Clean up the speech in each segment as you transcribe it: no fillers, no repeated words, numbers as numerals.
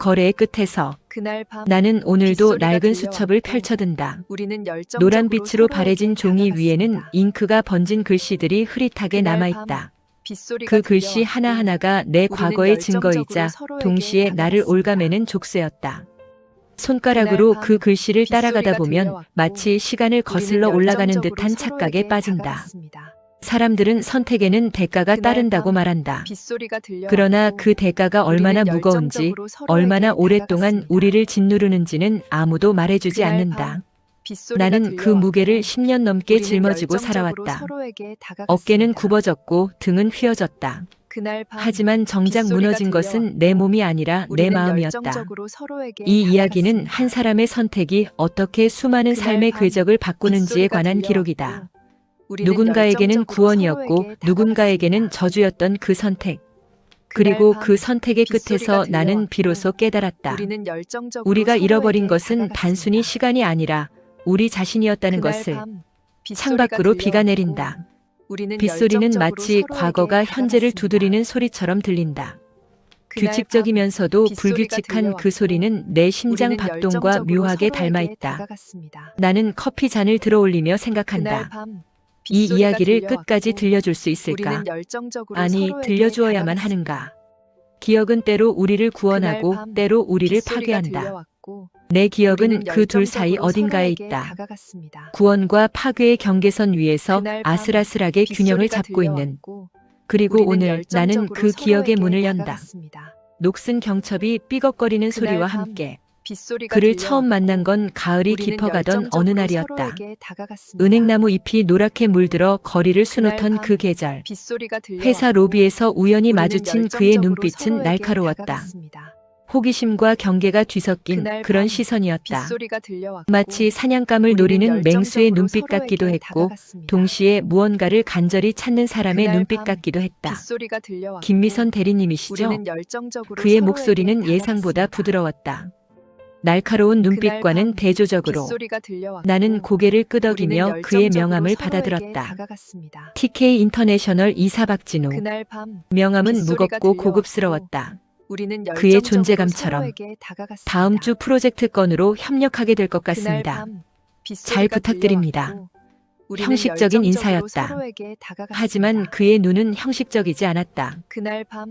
거래의 끝에서 나는 오늘도 낡은 수첩을 펼쳐든다. 노란 빛으로 바래진 종이 위에는 잉크가 번진 글씨들이 흐릿하게 남아있다. 그 글씨 하나하나가 내 과거의 증거이자 동시에 나를 올가매는 족쇄였다. 손가락으로 그 글씨를 따라가다 보면 마치 시간을 거슬러 올라가는 듯한 착각에 빠진다. 사람들은 선택에는 대가가 따른다고 말한다. 그러나 그 대가가 얼마나 무거운지, 얼마나 오랫동안 우리를 짓누르는지는 아무도 말해주지 않는다. 나는 그 무게를 10년 넘게 짊어지고 살아왔다. 어깨는 굽어졌고 등은 휘어졌다. 하지만 정작 무너진 것은 내 몸이 아니라 내 마음이었다. 이 이야기는 한 사람의 선택이 어떻게 수많은 삶의 궤적을 바꾸는지에 관한 기록이다. 누군가에게는 구원이었고 누군가에게는 저주였던 그 선택. 그리고 그 선택의 끝에서 나는 비로소 깨달았다. 우리가 잃어버린 것은 단순히 시간이 아니라 우리 자신이었다는 것을. 창밖으로 비가 내린다. 빗소리는 마치 과거가 현재를 두드리는 소리처럼 들린다. 규칙적이면서도 불규칙한 그 소리는 내 심장 박동과 묘하게 닮아있다. 나는 커피 잔을 들어올리며 생각한다. 이 이야기를 끝까지 들려줄 수 있을까? 아니, 들려주어야만 하는가? 기억은 때로 우리를 구원하고 때로 우리를 파괴한다. 내 기억은 그 둘 사이 어딘가에 있다. 구원과 파괴의 경계선 위에서 아슬아슬하게 균형을 잡고 있는. 그리고 오늘 나는 그 기억의 문을 연다. 녹슨 경첩이 삐걱거리는 소리와 함께. 그를 처음 만난 건 가을이 깊어가던 어느 날이었다. 은행나무 잎이 노랗게 물들어 거리를 수놓던 그 계절. 회사 로비에서 우연히 마주친 그의 눈빛은 날카로웠다. 호기심과 경계가 뒤섞인 그런 시선이었다. 마치 사냥감을 노리는 맹수의 눈빛 같기도 했고 동시에 무언가를 간절히 찾는 사람의 눈빛 같기도 했다. 김미선 대리님이시죠? 그의 목소리는 예상보다 부드러웠다. 날카로운 눈빛과는 대조적으로 나는 고개를 끄덕이며 그의 명함을 받아들었다. TK 인터내셔널 이사 박진우. 명함은 무겁고 고급스러웠다. 그의 존재감처럼 다음 주 프로젝트 건으로 협력하게 될 것 같습니다. 잘 부탁드립니다. 형식적인 인사였다. 하지만 그의 눈은 형식적이지 않았다.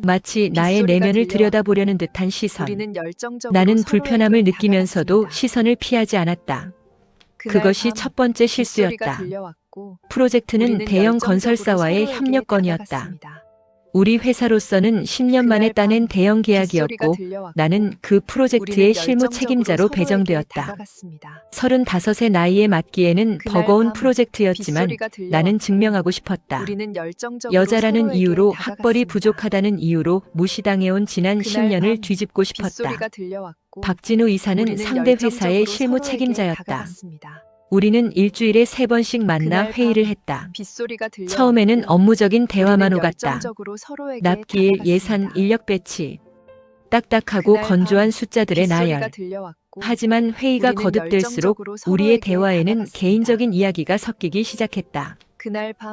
마치 나의 내면을 들여다보려는 듯한 시선. 나는 불편함을 느끼면서도 시선을 피하지 않았다. 그것이 첫 번째 실수였다. 프로젝트는 대형 건설사와의 협력건이었다. 우리 회사로서는 10년 만에 따낸 대형 계약이었고 나는 그 프로젝트의 실무 책임자로 배정되었다. 35의 나이에 맡기에는 버거운 프로젝트였지만 나는 증명하고 싶었다. 여자라는 이유로 학벌이 부족하다는 이유로 무시당해온 지난 10년을 뒤집고 싶었다. 박진우 이사는 상대 회사의 실무 책임자였다. 우리는 일주일에 3번씩 만나 회의를 했다. 처음에는 업무적인 대화만 오갔다. 납기일, 예산, 인력 배치. 딱딱하고 건조한 숫자들의 나열. 하지만 회의가 거듭될수록 우리의 대화에는 개인적인 이야기가 섞이기 시작했다.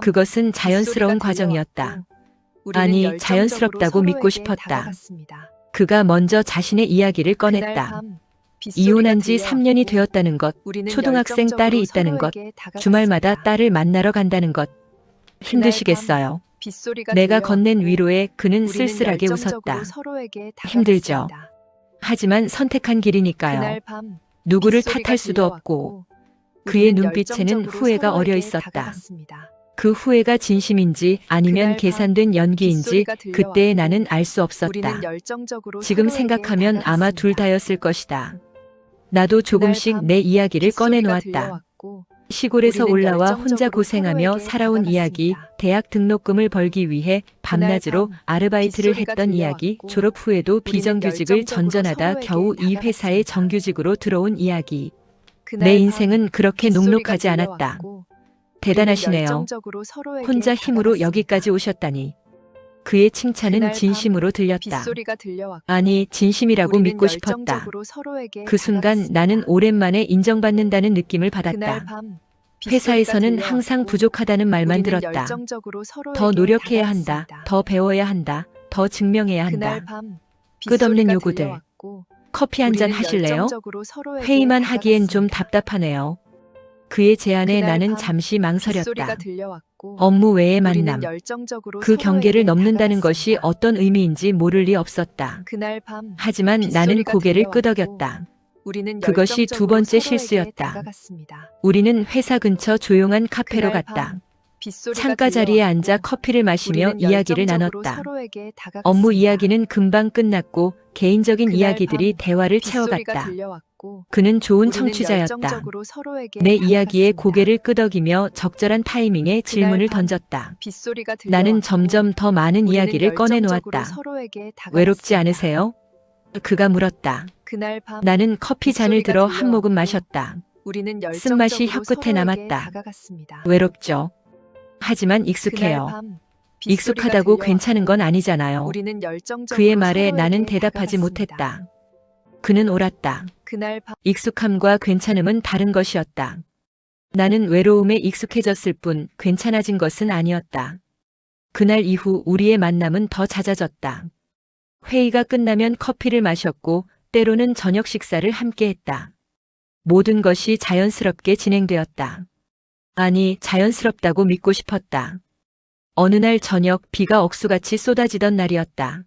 그것은 자연스러운 과정이었다. 아니, 자연스럽다고 믿고 싶었다. 그가 먼저 자신의 이야기를 꺼냈다. 이혼한 지 3년이 되었다는 것, 초등학생 딸이 있다는 것, 주말마다 딸을 만나러 간다는 것. 힘드시겠어요? 내가 건넨 위로에 그는 쓸쓸하게 웃었다. 힘들죠. 하지만 선택한 길이니까요. 누구를 탓할 수도 없고. 그의 눈빛에는 후회가 어려 있었다. 그 후회가 진심인지 아니면 계산된 연기인지 그때의 나는 알 수 없었다. 지금 생각하면 아마 둘 다였을 것이다. 나도 조금씩 내 이야기를 꺼내놓았다. 시골에서 올라와 혼자 고생하며 살아온 이야기, 대학 등록금을 벌기 위해 밤낮으로 아르바이트를 했던 이야기, 졸업 후에도 비정규직을 전전하다 겨우 이 회사의 정규직으로 들어온 이야기. 내 인생은 그렇게 녹록하지 않았다. 대단하시네요. 혼자 힘으로 여기까지 오셨다니. 그의 칭찬은 진심으로 들렸다. 아니, 진심이라고 믿고 싶었다. 그 순간 나는 오랜만에 인정받는다는 느낌을 받았다. 회사에서는 항상 부족하다는 말만 들었다. 더 노력해야 한다. 더 배워야 한다. 더 증명해야 한다. 끝없는 요구들. 커피 한 잔 하실래요? 회의만 하기엔 좀 답답하네요. 그의 제안에 나는 잠시 망설였다. 업무 외의 만남, 그 경계를 넘는다는 것이 어떤 의미인지 모를 리 없었다. 하지만 나는 고개를 끄덕였다. 그것이 두 번째 실수였다. 우리는 회사 근처 조용한 카페로 갔다. 창가 자리에 앉아 커피를 마시며 이야기를 나눴다. 업무 이야기는 금방 끝났고 개인적인 이야기들이 대화를 채워갔다. 그는 좋은 청취자였다. 내 이야기에 고개를 끄덕이며 적절한 타이밍에 질문을 던졌다. 나는 점점 더 많은 이야기를 꺼내놓았다. 외롭지 않으세요? 그가 물었다. 나는 커피 잔을 들어 한 모금 마셨다. 쓴맛이 혀끝에 남았다. 외롭죠. 하지만 익숙해요. 익숙하다고 괜찮은 건 아니잖아요. 그의 말에 나는 대답하지 못했다. 그는 옳았다. 익숙함과 괜찮음은 다른 것이었다. 나는 외로움에 익숙해졌을 뿐 괜찮아진 것은 아니었다. 그날 이후 우리의 만남은 더 잦아졌다. 회의가 끝나면 커피를 마셨고 때로는 저녁 식사를 함께 했다. 모든 것이 자연스럽게 진행되었다. 아니, 자연스럽다고 믿고 싶었다. 어느 날 저녁 비가 억수같이 쏟아지던 날이었다.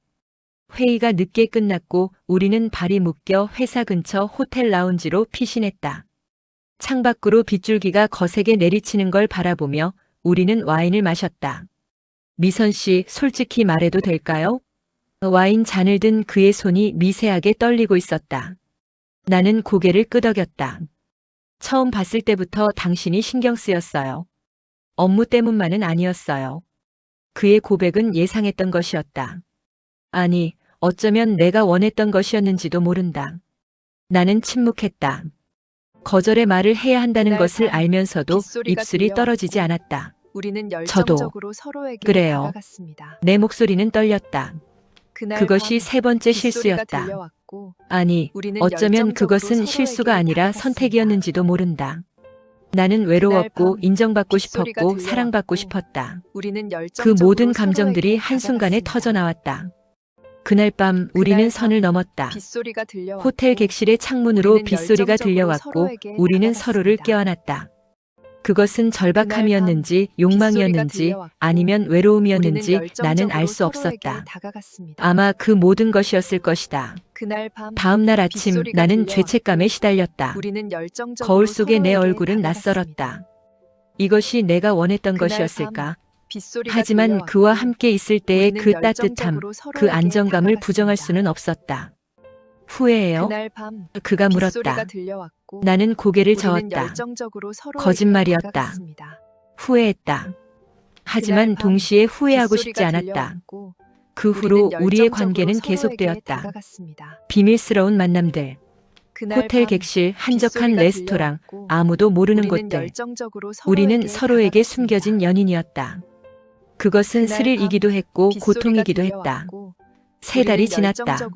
회의가 늦게 끝났고 우리는 발이 묶여 회사 근처 호텔 라운지로 피신했다. 창밖으로 빗줄기가 거세게 내리치는 걸 바라보며 우리는 와인을 마셨다. 미선 씨, 솔직히 말해도 될까요? 와인 잔을 든 그의 손이 미세하게 떨리고 있었다. 나는 고개를 끄덕였다. 처음 봤을 때부터 당신이 신경 쓰였어요. 업무 때문만은 아니었어요. 그의 고백은 예상했던 것이었다. 아니, 어쩌면 내가 원했던 것이었는지도 모른다. 나는 침묵했다. 거절의 말을 해야 한다는 것을 알면서도 입술이 떨어지지 않았다. 저도 그래요. 내 목소리는 떨렸다. 그것이 세 번째 실수였다. 아니, 어쩌면 그것은 실수가 아니라 선택이었는지도 모른다. 나는 외로웠고 인정받고 싶었고 사랑받고 싶었다. 그 모든 감정들이 한순간에 터져나왔다. 그날 밤 우리는 선을 넘었다. 호텔 객실의 창문으로 빗소리가 들려왔고 우리는 서로를 껴안았다. 그것은 절박함이었는지 욕망이었는지 아니면 외로움이었는지 나는 알 수 없었다. 아마 그 모든 것이었을 것이다. 다음 날 아침 나는 죄책감에 시달렸다. 거울 속에 내 얼굴은 낯설었다. 이것이 내가 원했던 것이었을까? 하지만 그와 함께 있을 때의 그 따뜻함, 그 안정감을 부정할 수는 없었다. 후회해요? 그가 물었다. 나는 고개를 저었다. 거짓말이었다. 후회했다. 하지만 동시에 후회하고 싶지 않았다. 그 후로 우리의 관계는 계속되었다. 비밀스러운 만남들, 호텔 객실, 한적한 레스토랑, 아무도 모르는 곳들. 우리는 서로에게 숨겨진 연인이었다. 그것은 스릴이기도 했고 고통이기도 했다. 3달이 지났다.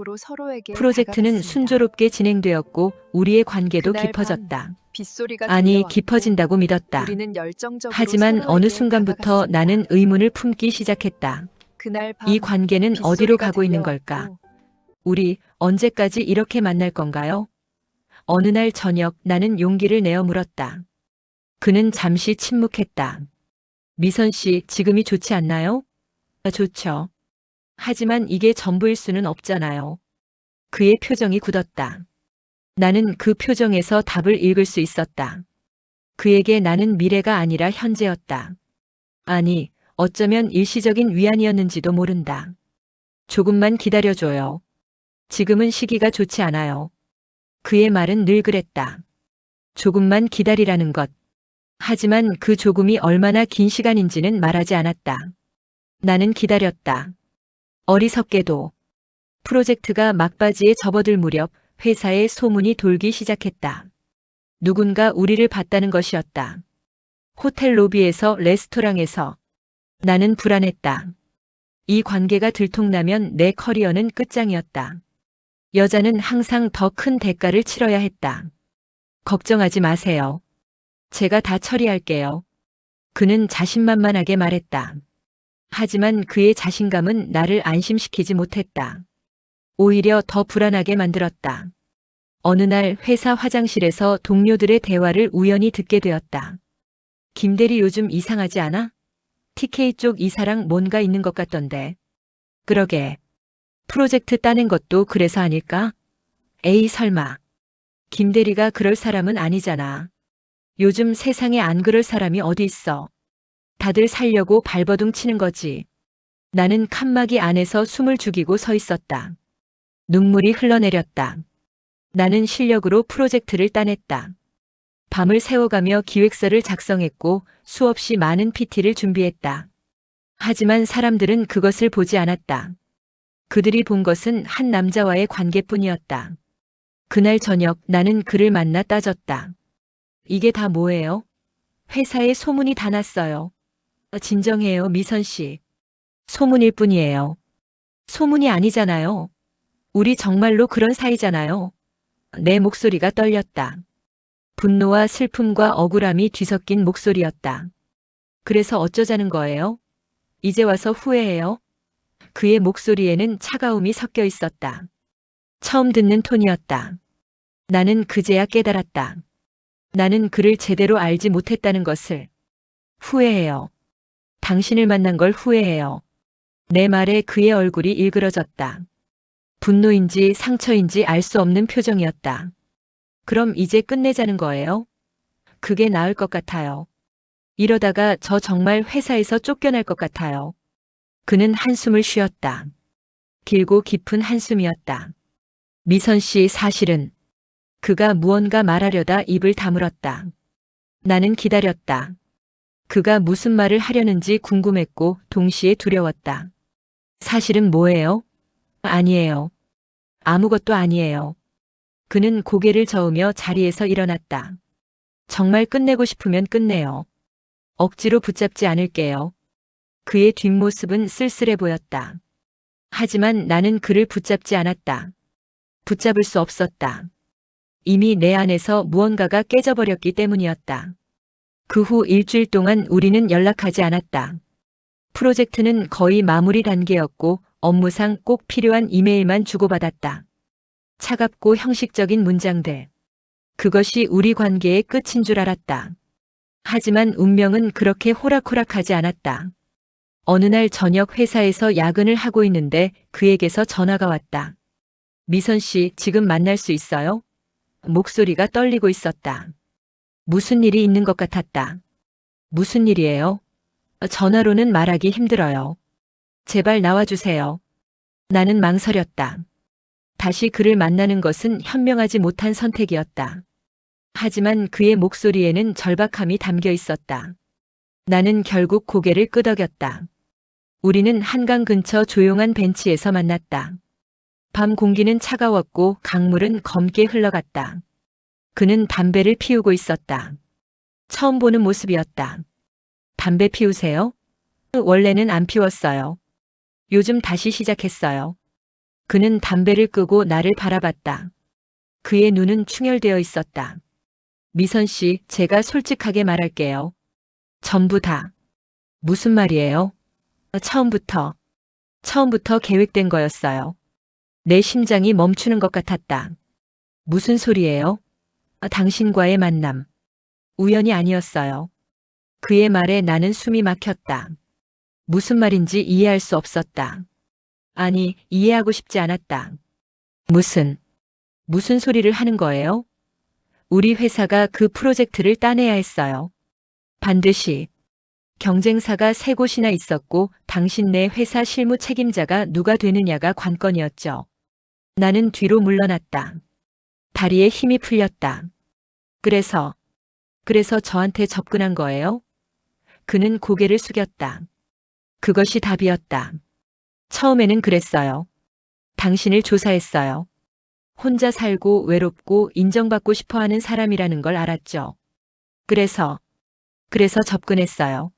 프로젝트는 순조롭게 진행되었고 우리의 관계도 깊어졌다. 아니, 깊어진다고 믿었다. 하지만 어느 순간부터 나는 의문을 품기 시작했다. 이 관계는 어디로 가고 있는 걸까? 우리 언제까지 이렇게 만날 건가요? 어느 날 저녁 나는 용기를 내어 물었다. 그는 잠시 침묵했다. 미선 씨, 지금이 좋지 않나요? 좋죠. 하지만 이게 전부일 수는 없잖아요. 그의 표정이 굳었다. 나는 그 표정에서 답을 읽을 수 있었다. 그에게 나는 미래가 아니라 현재였다. 아니, 어쩌면 일시적인 위안이었는지도 모른다. 조금만 기다려줘요. 지금은 시기가 좋지 않아요. 그의 말은 늘 그랬다. 조금만 기다리라는 것. 하지만 그 조금이 얼마나 긴 시간인지는 말하지 않았다. 나는 기다렸다. 어리석게도. 프로젝트가 막바지에 접어들 무렵 회사에 소문이 돌기 시작했다. 누군가 우리를 봤다는 것이었다. 호텔 로비에서 레스토랑에서. 나는 불안했다. 이 관계가 들통나면 내 커리어는 끝장이었다. 여자는 항상 더 큰 대가를 치러야 했다. 걱정하지 마세요. 제가 다 처리할게요. 그는 자신만만하게 말했다. 하지만 그의 자신감은 나를 안심시키지 못했다. 오히려 더 불안하게 만들었다. 어느 날 회사 화장실에서 동료들의 대화를 우연히 듣게 되었다. 김 대리 요즘 이상하지 않아? TK 쪽 이사랑 뭔가 있는 것 같던데. 그러게. 프로젝트 따낸 것도 그래서 아닐까? 에이 설마. 김 대리가 그럴 사람은 아니잖아. 요즘 세상에 안 그럴 사람이 어디 있어. 다들 살려고 발버둥 치는 거지. 나는 칸막이 안에서 숨을 죽이고 서 있었다. 눈물이 흘러내렸다. 나는 실력으로 프로젝트를 따냈다. 밤을 새워가며 기획서를 작성했고 수없이 많은 PT를 준비했다. 하지만 사람들은 그것을 보지 않았다. 그들이 본 것은 한 남자와의 관계뿐이었다. 그날 저녁 나는 그를 만나 따졌다. 이게 다 뭐예요? 회사에 소문이 다 났어요. 진정해요, 미선 씨. 소문일 뿐이에요. 소문이 아니잖아요. 우리 정말로 그런 사이잖아요. 내 목소리가 떨렸다. 분노와 슬픔과 억울함이 뒤섞인 목소리였다. 그래서 어쩌자는 거예요? 이제 와서 후회해요? 그의 목소리에는 차가움이 섞여 있었다. 처음 듣는 톤이었다. 나는 그제야 깨달았다. 나는 그를 제대로 알지 못했다는 것을. 후회해요. 당신을 만난 걸 후회해요. 내 말에 그의 얼굴이 일그러졌다. 분노인지 상처인지 알 수 없는 표정이었다. 그럼 이제 끝내자는 거예요? 그게 나을 것 같아요. 이러다가 저 정말 회사에서 쫓겨날 것 같아요. 그는 한숨을 쉬었다. 길고 깊은 한숨이었다. 미선 씨 사실은 그가 무언가 말하려다 입을 다물었다. 나는 기다렸다. 그가 무슨 말을 하려는지 궁금했고 동시에 두려웠다. 사실은 뭐예요? 아니에요. 아무것도 아니에요. 그는 고개를 저으며 자리에서 일어났다. 정말 끝내고 싶으면 끝내요. 억지로 붙잡지 않을게요. 그의 뒷모습은 쓸쓸해 보였다. 하지만 나는 그를 붙잡지 않았다. 붙잡을 수 없었다. 이미 내 안에서 무언가가 깨져버렸기 때문이었다. 그 후 일주일 동안 우리는 연락하지 않았다. 프로젝트는 거의 마무리 단계였고 업무상 꼭 필요한 이메일만 주고받았다. 차갑고 형식적인 문장들. 그것이 우리 관계의 끝인 줄 알았다. 하지만 운명은 그렇게 호락호락하지 않았다. 어느 날 저녁 회사에서 야근을 하고 있는데 그에게서 전화가 왔다. 미선 씨, 지금 만날 수 있어요? 목소리가 떨리고 있었다. 무슨 일이 있는 것 같았다. 무슨 일이에요? 전화로는 말하기 힘들어요. 제발 나와주세요. 나는 망설였다. 다시 그를 만나는 것은 현명하지 못한 선택이었다. 하지만 그의 목소리에는 절박함이 담겨 있었다. 나는 결국 고개를 끄덕였다. 우리는 한강 근처 조용한 벤치에서 만났다. 밤 공기는 차가웠고 강물은 검게 흘러갔다. 그는 담배를 피우고 있었다. 처음 보는 모습이었다. 담배 피우세요? 원래는 안 피웠어요. 요즘 다시 시작했어요. 그는 담배를 끄고 나를 바라봤다. 그의 눈은 충혈되어 있었다. 미선 씨, 제가 솔직하게 말할게요. 전부 다. 무슨 말이에요? 처음부터 계획된 거였어요. 내 심장이 멈추는 것 같았다. 무슨 소리예요? 당신과의 만남. 우연이 아니었어요. 그의 말에 나는 숨이 막혔다. 무슨 말인지 이해할 수 없었다. 아니, 이해하고 싶지 않았다. 무슨 소리를 하는 거예요? 우리 회사가 그 프로젝트를 따내야 했어요. 반드시. 경쟁사가 3곳이나 있었고 당신네 회사 실무 책임자가 누가 되느냐가 관건이었죠. 나는 뒤로 물러났다. 다리에 힘이 풀렸다. 그래서 저한테 접근한 거예요? 그는 고개를 숙였다. 그것이 답이었다. 처음에는 그랬어요. 당신을 조사했어요. 혼자 살고 외롭고 인정받고 싶어 하는 사람이라는 걸 알았죠. 그래서 접근했어요.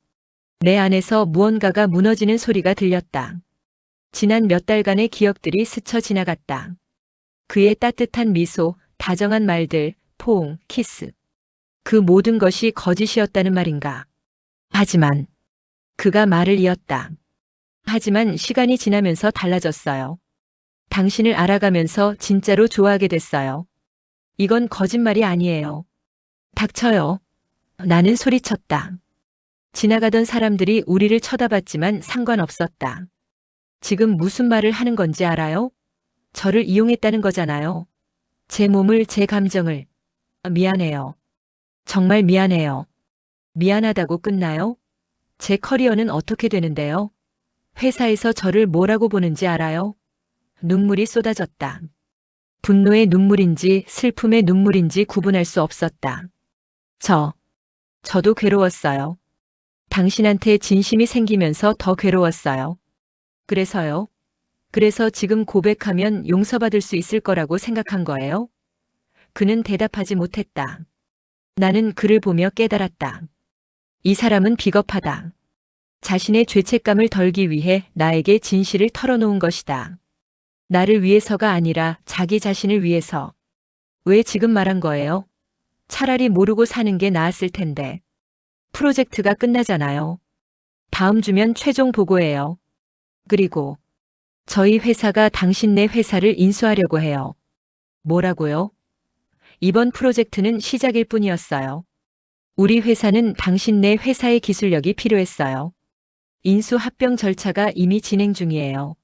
내 안에서 무언가가 무너지는 소리가 들렸다. 지난 몇 달간의 기억들이 스쳐 지나갔다. 그의 따뜻한 미소, 다정한 말들, 포옹, 키스. 그 모든 것이 거짓이었다는 말인가. 하지만 그가 말을 이었다. 하지만 시간이 지나면서 달라졌어요. 당신을 알아가면서 진짜로 좋아하게 됐어요. 이건 거짓말이 아니에요. 닥쳐요. 나는 소리쳤다. 지나가던 사람들이 우리를 쳐다봤지만 상관없었다. 지금 무슨 말을 하는 건지 알아요? 저를 이용했다는 거잖아요. 제 몸을, 제 감정을. 미안해요. 정말 미안해요. 미안하다고 끝나요? 제 커리어는 어떻게 되는데요? 회사에서 저를 뭐라고 보는지 알아요? 눈물이 쏟아졌다. 분노의 눈물인지 슬픔의 눈물인지 구분할 수 없었다. 저도 괴로웠어요. 당신한테 진심이 생기면서 더 괴로웠어요. 그래서요? 그래서 지금 고백하면 용서받을 수 있을 거라고 생각한 거예요? 그는 대답하지 못했다. 나는 그를 보며 깨달았다. 이 사람은 비겁하다. 자신의 죄책감을 덜기 위해 나에게 진실을 털어놓은 것이다. 나를 위해서가 아니라 자기 자신을 위해서. 왜 지금 말한 거예요? 차라리 모르고 사는 게 나았을 텐데. 프로젝트가 끝나잖아요. 다음 주면 최종 보고예요. 그리고 저희 회사가 당신네 회사를 인수하려고 해요. 뭐라고요? 이번 프로젝트는 시작일 뿐이었어요. 우리 회사는 당신네 회사의 기술력이 필요했어요. 인수 합병 절차가 이미 진행 중이에요.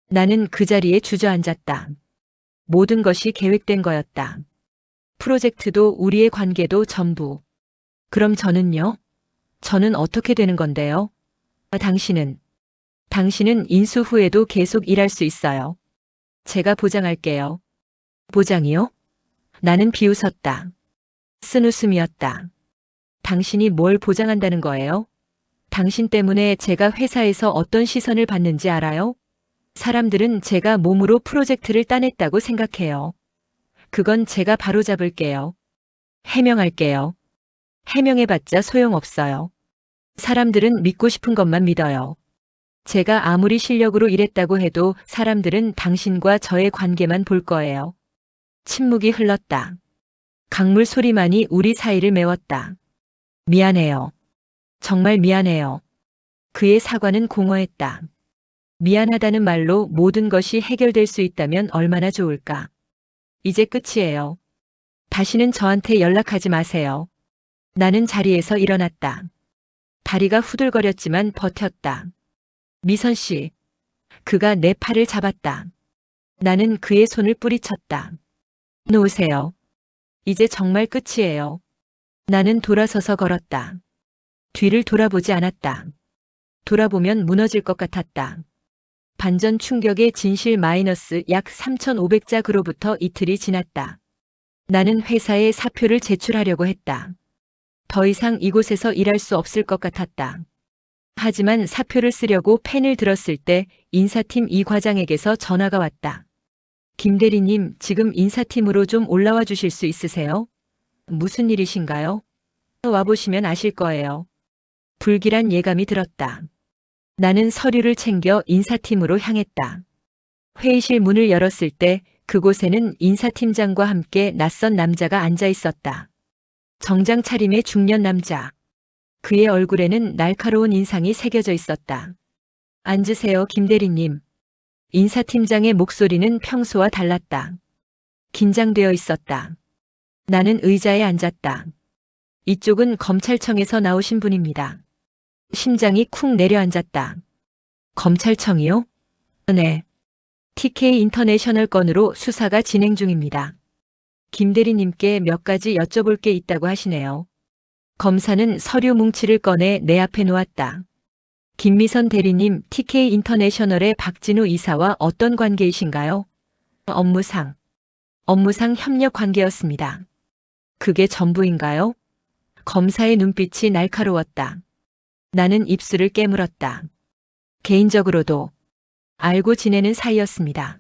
나는 그 자리에 주저앉았다. 모든 것이 계획된 거였다. 프로젝트도 우리의 관계도 전부. 그럼 저는요? 저는 어떻게 되는 건데요? 당신은 인수 후에도 계속 일할 수 있어요. 제가 보장할게요. 보장이요? 나는 비웃었다. 쓴 웃음이었다. 당신이 뭘 보장한다는 거예요? 당신 때문에 제가 회사에서 어떤 시선을 받는지 알아요? 사람들은 제가 몸으로 프로젝트를 따냈다고 생각해요. 그건 제가 바로잡을게요. 해명할게요. 해명해봤자 소용없어요. 사람들은 믿고 싶은 것만 믿어요. 제가 아무리 실력으로 일했다고 해도 사람들은 당신과 저의 관계만 볼 거예요. 침묵이 흘렀다. 강물 소리만이 우리 사이를 메웠다. 미안해요. 정말 미안해요. 그의 사과는 공허했다. 미안하다는 말로 모든 것이 해결될 수 있다면 얼마나 좋을까. 이제 끝이에요. 다시는 저한테 연락하지 마세요. 나는 자리에서 일어났다. 다리가 후들거렸지만 버텼다. 미선 씨. 그가 내 팔을 잡았다. 나는 그의 손을 뿌리쳤다. 놓으세요. 이제 정말 끝이에요. 나는 돌아서서 걸었다. 뒤를 돌아보지 않았다. 돌아보면 무너질 것 같았다. 반전 충격의 진실 마이너스 약 3,500자 그로부터 이틀이 지났다. 나는 회사에 사표를 제출하려고 했다. 더 이상 이곳에서 일할 수 없을 것 같았다. 하지만 사표를 쓰려고 펜을 들었을 때 인사팀 이 과장에게서 전화가 왔다. 김 대리님, 지금 인사팀으로 좀 올라와 주실 수 있으세요? 무슨 일이신가요? 와보시면 아실 거예요. 불길한 예감이 들었다. 나는 서류를 챙겨 인사팀으로 향했다. 회의실 문을 열었을 때 그곳에는 인사팀장과 함께 낯선 남자가 앉아 있었다. 정장 차림의 중년 남자. 그의 얼굴에는 날카로운 인상이 새겨져 있었다. 앉으세요, 김 대리님. 인사팀장의 목소리는 평소와 달랐다. 긴장되어 있었다. 나는 의자에 앉았다. 이쪽은 검찰청에서 나오신 분입니다. 심장이 쿵 내려앉았다. 검찰청이요? 네. TK 인터내셔널 건으로 수사가 진행 중입니다. 김 대리님께 몇 가지 여쭤볼 게 있다고 하시네요. 검사는 서류 뭉치를 꺼내 내 앞에 놓았다. 김미선 대리님, TK 인터내셔널의 박진우 이사와 어떤 관계이신가요? 업무상 협력 관계였습니다. 그게 전부인가요? 검사의 눈빛이 날카로웠다. 나는 입술을 깨물었다. 개인적으로도 알고 지내는 사이였습니다.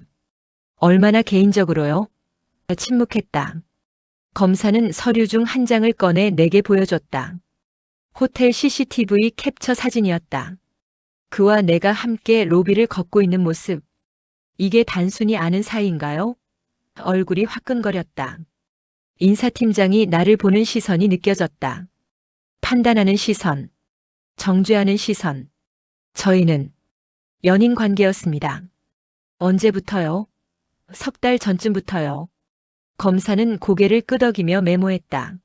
얼마나 개인적으로요? 침묵했다. 검사는 서류 중 한 장을 꺼내 내게 보여줬다. 호텔 CCTV 캡처 사진이었다. 그와 내가 함께 로비를 걷고 있는 모습. 이게 단순히 아는 사이인가요? 얼굴이 화끈거렸다. 인사팀장이 나를 보는 시선이 느껴졌다. 판단하는 시선. 정죄하는 시선. 저희는 연인 관계였습니다. 언제부터요? 석 달 전쯤부터요. 검사는 고개를 끄덕이며 메모했다.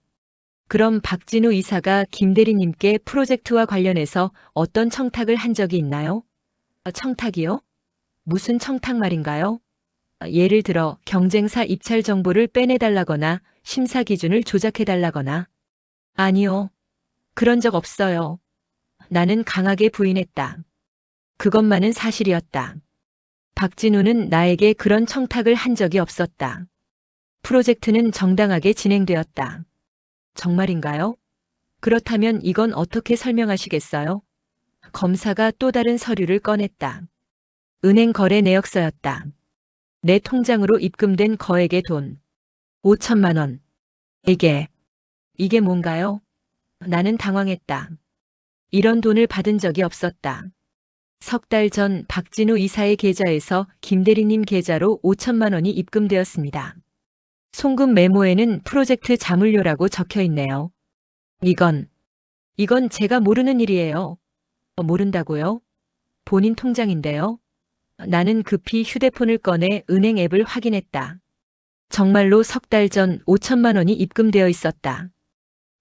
그럼 박진우 이사가 김 대리님께 프로젝트와 관련해서 어떤 청탁을 한 적이 있나요? 청탁이요? 무슨 청탁 말인가요? 예를 들어 경쟁사 입찰 정보를 빼내달라거나 심사 기준을 조작해달라거나. 아니요. 그런 적 없어요. 나는 강하게 부인했다. 그것만은 사실이었다. 박진우는 나에게 그런 청탁을 한 적이 없었다. 프로젝트는 정당하게 진행되었다. 정말인가요? 그렇다면 이건 어떻게 설명하시겠어요? 검사가 또 다른 서류를 꺼냈다. 은행 거래 내역서였다. 내 통장으로 입금된 거액의 돈. 5천만 원. 이게 뭔가요? 나는 당황했다. 이런 돈을 받은 적이 없었다. 석 달 전 박진우 이사의 계좌에서 김 대리님 계좌로 5천만 원이 입금되었습니다. 송금 메모에는 프로젝트 자물료라고 적혀 있네요. 이건 제가 모르는 일이에요. 모른다고요? 본인 통장인데요. 나는 급히 휴대폰을 꺼내 은행 앱을 확인했다. 정말로 석 달 전 5천만 원이 입금되어 있었다.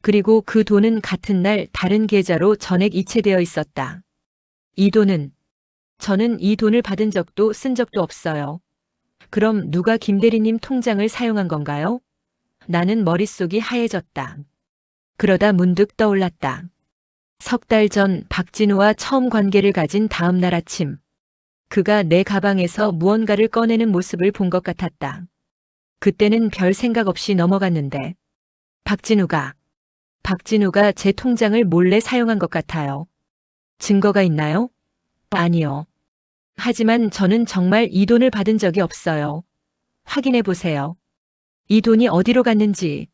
그리고 그 돈은 같은 날 다른 계좌로 전액 이체되어 있었다. 저는 이 돈을 받은 적도 쓴 적도 없어요. 그럼 누가 김 대리님 통장을 사용한 건가요? 나는 머릿속이 하얘졌다. 그러다 문득 떠올랐다. 석 달 전 박진우와 처음 관계를 가진 다음 날 아침, 그가 내 가방에서 무언가를 꺼내는 모습을 본 것 같았다. 그때는 별 생각 없이 넘어갔는데 박진우가 제 통장을 몰래 사용한 것 같아요. 증거가 있나요? 아니요. 하지만 저는 정말 이 돈을 받은 적이 없어요. 확인해 보세요. 이 돈이 어디로 갔는지.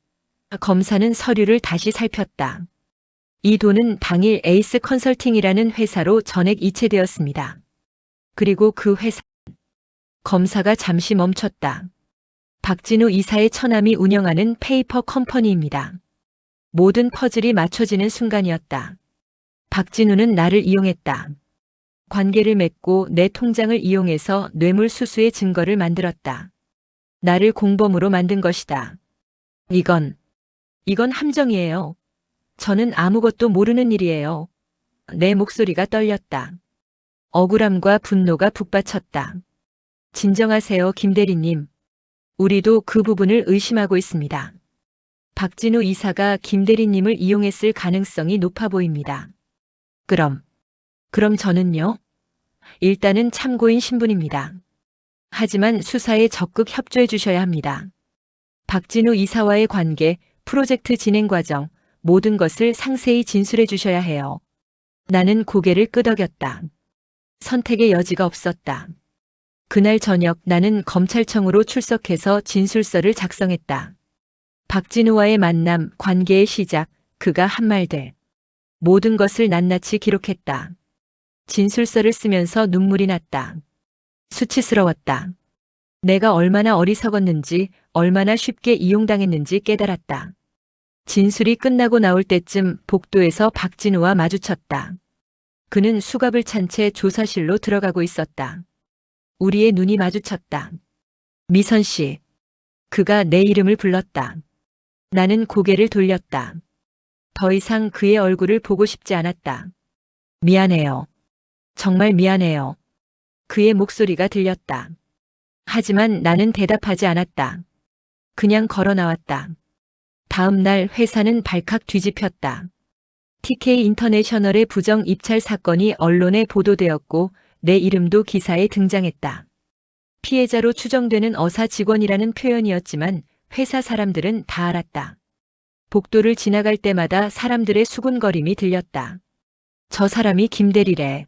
검사는 서류를 다시 살폈다. 이 돈은 당일 에이스 컨설팅이라는 회사로 전액 이체되었습니다. 그리고 그 회사. 검사가 잠시 멈췄다. 박진우 이사의 처남이 운영하는 페이퍼 컴퍼니입니다. 모든 퍼즐이 맞춰지는 순간이었다. 박진우는 나를 이용했다. 관계를 맺고 내 통장을 이용해서 뇌물수수의 증거를 만들었다. 나를 공범으로 만든 것이다. 이건 함정이에요. 저는 아무것도 모르는 일이에요. 내 목소리가 떨렸다. 억울함과 분노가 북받쳤다. 진정하세요, 김 대리님. 우리도 그 부분을 의심하고 있습니다. 박진우 이사가 김 대리님을 이용했을 가능성이 높아 보입니다. 그럼 저는요? 일단은 참고인 신분입니다. 하지만 수사에 적극 협조해 주셔야 합니다. 박진우 이사와의 관계, 프로젝트 진행 과정, 모든 것을 상세히 진술해 주셔야 해요. 나는 고개를 끄덕였다. 선택의 여지가 없었다. 그날 저녁 나는 검찰청으로 출석해서 진술서를 작성했다. 박진우와의 만남, 관계의 시작, 그가 한 말들. 모든 것을 낱낱이 기록했다. 진술서를 쓰면서 눈물이 났다. 수치스러웠다. 내가 얼마나 어리석었는지, 얼마나 쉽게 이용당했는지 깨달았다. 진술이 끝나고 나올 때쯤 복도에서 박진우와 마주쳤다. 그는 수갑을 찬 채 조사실로 들어가고 있었다. 우리의 눈이 마주쳤다. 미선 씨. 그가 내 이름을 불렀다. 나는 고개를 돌렸다. 더 이상 그의 얼굴을 보고 싶지 않았다. 미안해요. 정말 미안해요. 그의 목소리가 들렸다. 하지만 나는 대답하지 않았다. 그냥 걸어 나왔다. 다음 날 회사는 발칵 뒤집혔다. TK 인터내셔널의 부정 입찰 사건이 언론에 보도되었고 내 이름도 기사에 등장했다. 피해자로 추정되는 어사 직원이라는 표현이었지만 회사 사람들은 다 알았다. 복도를 지나갈 때마다 사람들의 수군거림이 들렸다. 저 사람이 김대리래.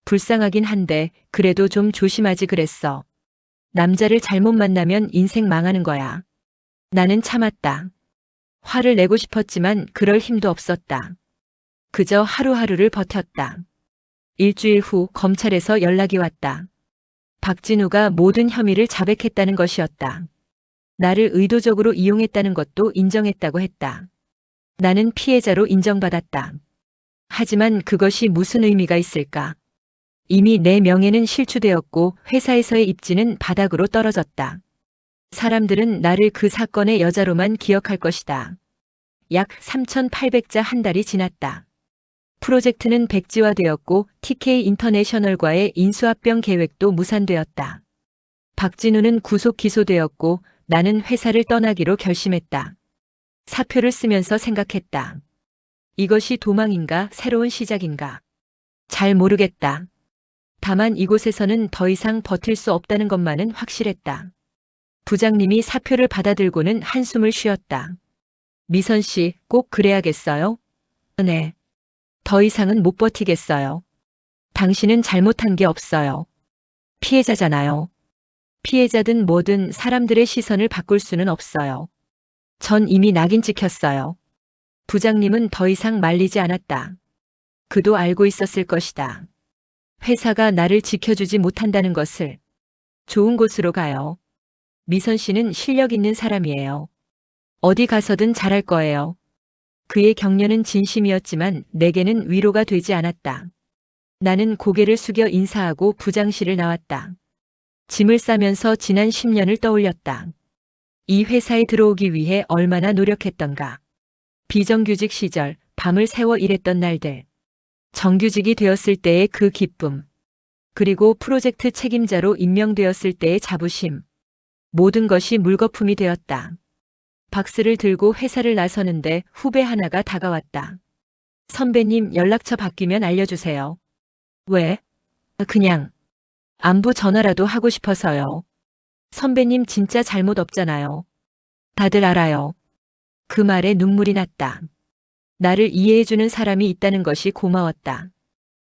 불쌍하긴 한데 그래도 좀 조심하지 그랬어. 남자를 잘못 만나면 인생 망하는 거야. 나는 참았다. 화를 내고 싶었지만 그럴 힘도 없었다. 그저 하루하루를 버텼다. 일주일 후 검찰에서 연락이 왔다. 박진우가 모든 혐의를 자백했다는 것이었다. 나를 의도적으로 이용했다는 것도 인정했다고 했다. 나는 피해자로 인정받았다. 하지만 그것이 무슨 의미가 있을까? 이미 내 명예는 실추되었고 회사에서의 입지는 바닥으로 떨어졌다. 사람들은 나를 그 사건의 여자로만 기억할 것이다. 약 3,800자 한 달이 지났다. 프로젝트는 백지화되었고 TK 인터내셔널과의 인수합병 계획도 무산되었다. 박진우는 구속 기소되었고 나는 회사를 떠나기로 결심했다. 사표를 쓰면서 생각했다. 이것이 도망인가 새로운 시작인가? 잘 모르겠다. 다만 이곳에서는 더 이상 버틸 수 없다는 것만은 확실했다. 부장님이 사표를 받아들고는 한숨을 쉬었다. 미선 씨, 꼭 그래야겠어요? 네. 더 이상은 못 버티겠어요. 당신은 잘못한 게 없어요. 피해자잖아요. 피해자든 뭐든 사람들의 시선을 바꿀 수는 없어요. 전 이미 낙인 찍혔어요. 부장님은 더 이상 말리지 않았다. 그도 알고 있었을 것이다. 회사가 나를 지켜주지 못한다는 것을. 좋은 곳으로 가요. 미선 씨는 실력 있는 사람이에요. 어디 가서든 잘할 거예요. 그의 격려는 진심이었지만 내게는 위로가 되지 않았다. 나는 고개를 숙여 인사하고 부장실을 나왔다. 짐을 싸면서 지난 10년을 떠올렸다. 이 회사에 들어오기 위해 얼마나 노력했던가. 비정규직 시절 밤을 새워 일했던 날들. 정규직이 되었을 때의 그 기쁨. 그리고 프로젝트 책임자로 임명되었을 때의 자부심. 모든 것이 물거품이 되었다. 박스를 들고 회사를 나서는데 후배 하나가 다가왔다. 선배님 연락처 바뀌면 알려주세요. 왜? 그냥 안부 전화라도 하고 싶어서요. 선배님 진짜 잘못 없잖아요. 다들 알아요. 그 말에 눈물이 났다. 나를 이해해주는 사람이 있다는 것이 고마웠다.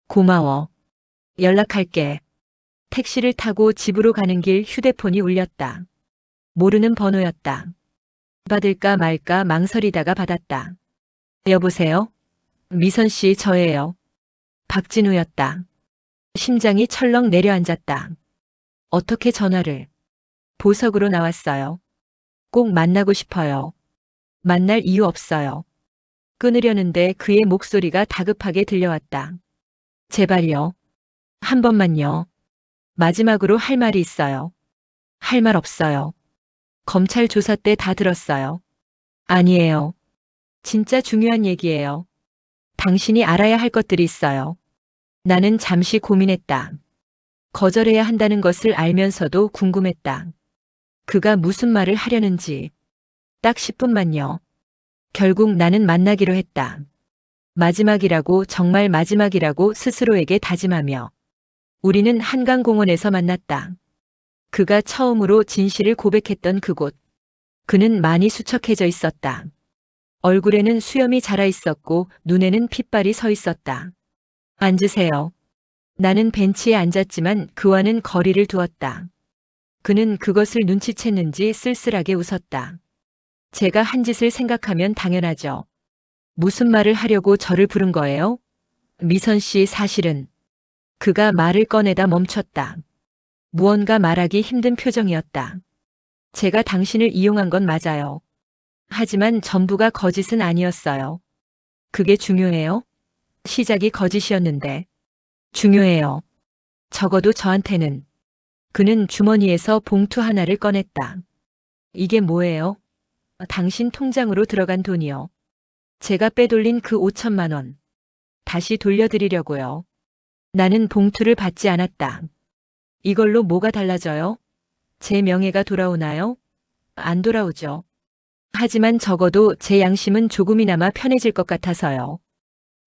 고마워. 연락할게. 택시를 타고 집으로 가는 길 휴대폰이 울렸다. 모르는 번호였다. 받을까 말까 망설이다가 받았다. 여보세요? 미선 씨 저예요. 박진우였다. 심장이 철렁 내려앉았다. 어떻게 전화를? 보석으로 나왔어요. 꼭 만나고 싶어요. 만날 이유 없어요. 끊으려는데 그의 목소리가 다급하게 들려왔다. 제발요. 한 번만요. 마지막으로 할 말이 있어요. 할 말 없어요. 검찰 조사 때 다 들었어요. 아니에요. 진짜 중요한 얘기예요. 당신이 알아야 할 것들이 있어요. 나는 잠시 고민했다. 거절해야 한다는 것을 알면서도 궁금했다. 그가 무슨 말을 하려는지. 딱 10분만요. 결국 나는 만나기로 했다. 마지막이라고 정말 마지막이라고 스스로에게 다짐하며. 우리는 한강공원에서 만났다. 그가 처음으로 진실을 고백했던 그곳. 그는 많이 수척해져 있었다. 얼굴에는 수염이 자라 있었고 눈에는 핏발이 서 있었다. 앉으세요. 나는 벤치에 앉았지만 그와는 거리를 두었다. 그는 그것을 눈치챘는지 쓸쓸하게 웃었다. 제가 한 짓을 생각하면 당연하죠. 무슨 말을 하려고 저를 부른 거예요? 미선 씨 사실은. 그가 말을 꺼내다 멈췄다. 무언가 말하기 힘든 표정이었다. 제가 당신을 이용한 건 맞아요. 하지만 전부가 거짓은 아니었어요. 그게 중요해요? 시작이 거짓이었는데. 중요해요. 적어도 저한테는. 그는 주머니에서 봉투 하나를 꺼냈다. 이게 뭐예요? 당신 통장으로 들어간 돈이요. 제가 빼돌린 그 5천만 원. 다시 돌려드리려고요. 나는 봉투를 받지 않았다. 이걸로 뭐가 달라져요? 제 명예가 돌아오나요? 안 돌아오죠. 하지만 적어도 제 양심은 조금이나마 편해질 것 같아서요.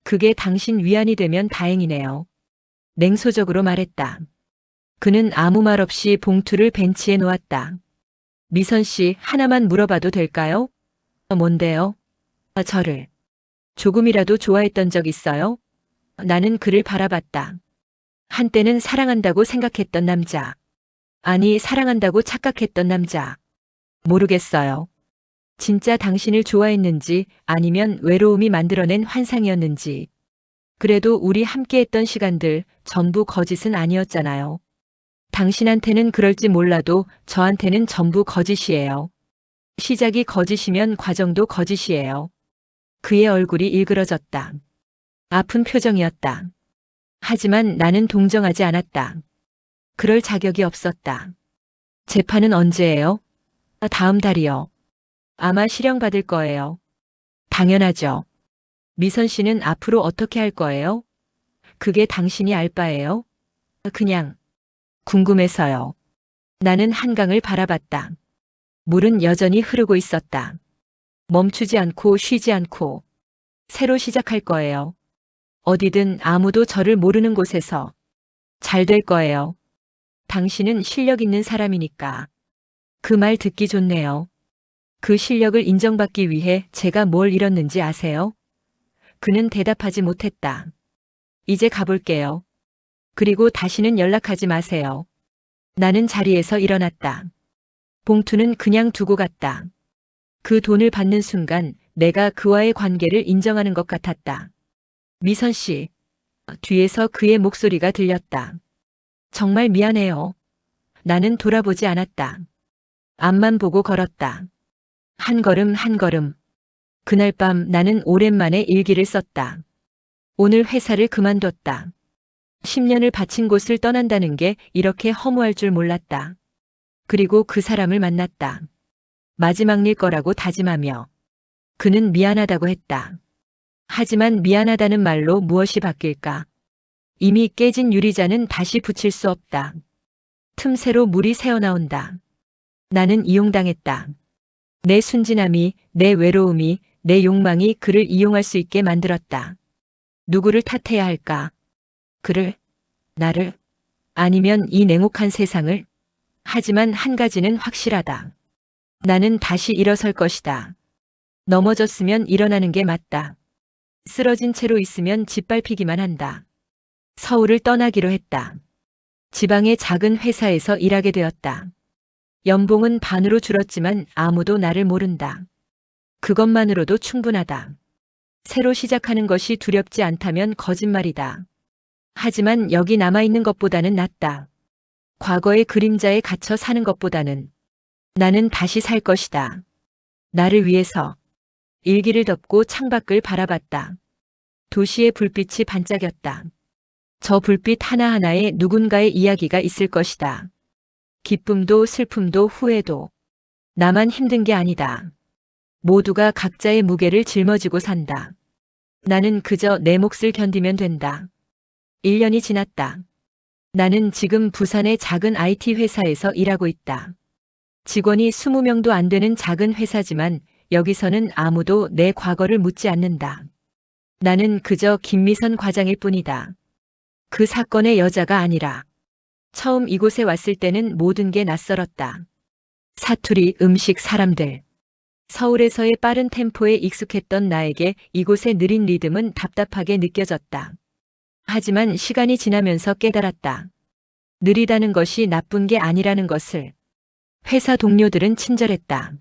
그게 당신 위안이 되면 다행이네요. 냉소적으로 말했다. 그는 아무 말 없이 봉투를 벤치에 놓았다. 미선 씨 하나만 물어봐도 될까요? 뭔데요? 저를 조금이라도 좋아했던 적 있어요? 나는 그를 바라봤다. 한때는 사랑한다고 생각했던 남자. 아니, 사랑한다고 착각했던 남자. 모르겠어요. 진짜 당신을 좋아했는지 아니면 외로움이 만들어낸 환상이었는지. 그래도 우리 함께했던 시간들 전부 거짓은 아니었잖아요. 당신한테는 그럴지 몰라도 저한테는 전부 거짓이에요. 시작이 거짓이면 과정도 거짓이에요. 그의 얼굴이 일그러졌다. 아픈 표정이었다. 하지만 나는 동정하지 않았다. 그럴 자격이 없었다. 재판은 언제예요? 다음 달이요. 아마 실형받을 거예요. 당연하죠. 미선 씨는 앞으로 어떻게 할 거예요? 그게 당신이 알 바예요? 그냥 궁금해서요. 나는 한강을 바라봤다. 물은 여전히 흐르고 있었다. 멈추지 않고 쉬지 않고 새로 시작할 거예요. 어디든 아무도 저를 모르는 곳에서 잘 될 거예요. 당신은 실력 있는 사람이니까. 그 말 듣기 좋네요. 그 실력을 인정받기 위해 제가 뭘 잃었는지 아세요? 그는 대답하지 못했다. 이제 가볼게요. 그리고 다시는 연락하지 마세요. 나는 자리에서 일어났다. 봉투는 그냥 두고 갔다. 그 돈을 받는 순간 내가 그와의 관계를 인정하는 것 같았다. 미선 씨, 뒤에서 그의 목소리가 들렸다. 정말 미안해요. 나는 돌아보지 않았다. 앞만 보고 걸었다. 한 걸음 한 걸음. 그날 밤 나는 오랜만에 일기를 썼다. 오늘 회사를 그만뒀다. 10년을 바친 곳을 떠난다는 게 이렇게 허무할 줄 몰랐다. 그리고 그 사람을 만났다. 마지막일 거라고 다짐하며. 그는 미안하다고 했다. 하지만 미안하다는 말로 무엇이 바뀔까? 이미 깨진 유리잔은 다시 붙일 수 없다. 틈새로 물이 새어나온다. 나는 이용당했다. 내 순진함이, 내 외로움이, 내 욕망이 그를 이용할 수 있게 만들었다. 누구를 탓해야 할까? 그를? 나를? 아니면 이 냉혹한 세상을? 하지만 한 가지는 확실하다. 나는 다시 일어설 것이다. 넘어졌으면 일어나는 게 맞다. 쓰러진 채로 있으면 짓밟히기만 한다. 서울을 떠나기로 했다. 지방의 작은 회사에서 일하게 되었다. 연봉은 반으로 줄었지만 아무도 나를 모른다. 그것만으로도 충분하다. 새로 시작하는 것이 두렵지 않다면 거짓말이다. 하지만 여기 남아있는 것보다는 낫다. 과거의 그림자에 갇혀 사는 것보다는 나는 다시 살 것이다. 나를 위해서. 일기를 덮고 창밖을 바라봤다. 도시의 불빛이 반짝였다. 저 불빛 하나하나에 누군가의 이야기가 있을 것이다. 기쁨도 슬픔도 후회도. 나만 힘든 게 아니다. 모두가 각자의 무게를 짊어지고 산다. 나는 그저 내 몫을 견디면 된다. 1년이 지났다. 나는 지금 부산의 작은 IT 회사에서 일하고 있다. 직원이 20명도 안 되는 작은 회사지만 여기서는 아무도 내 과거를 묻지 않는다. 나는 그저 김미선 과장일 뿐이다. 그 사건의 여자가 아니라. 처음 이곳에 왔을 때는 모든 게 낯설었다. 사투리, 음식, 사람들. 서울에서의 빠른 템포에 익숙했던 나에게 이곳의 느린 리듬은 답답하게 느껴졌다. 하지만 시간이 지나면서 깨달았다. 느리다는 것이 나쁜 게 아니라는 것을. 회사 동료들은 친절했다.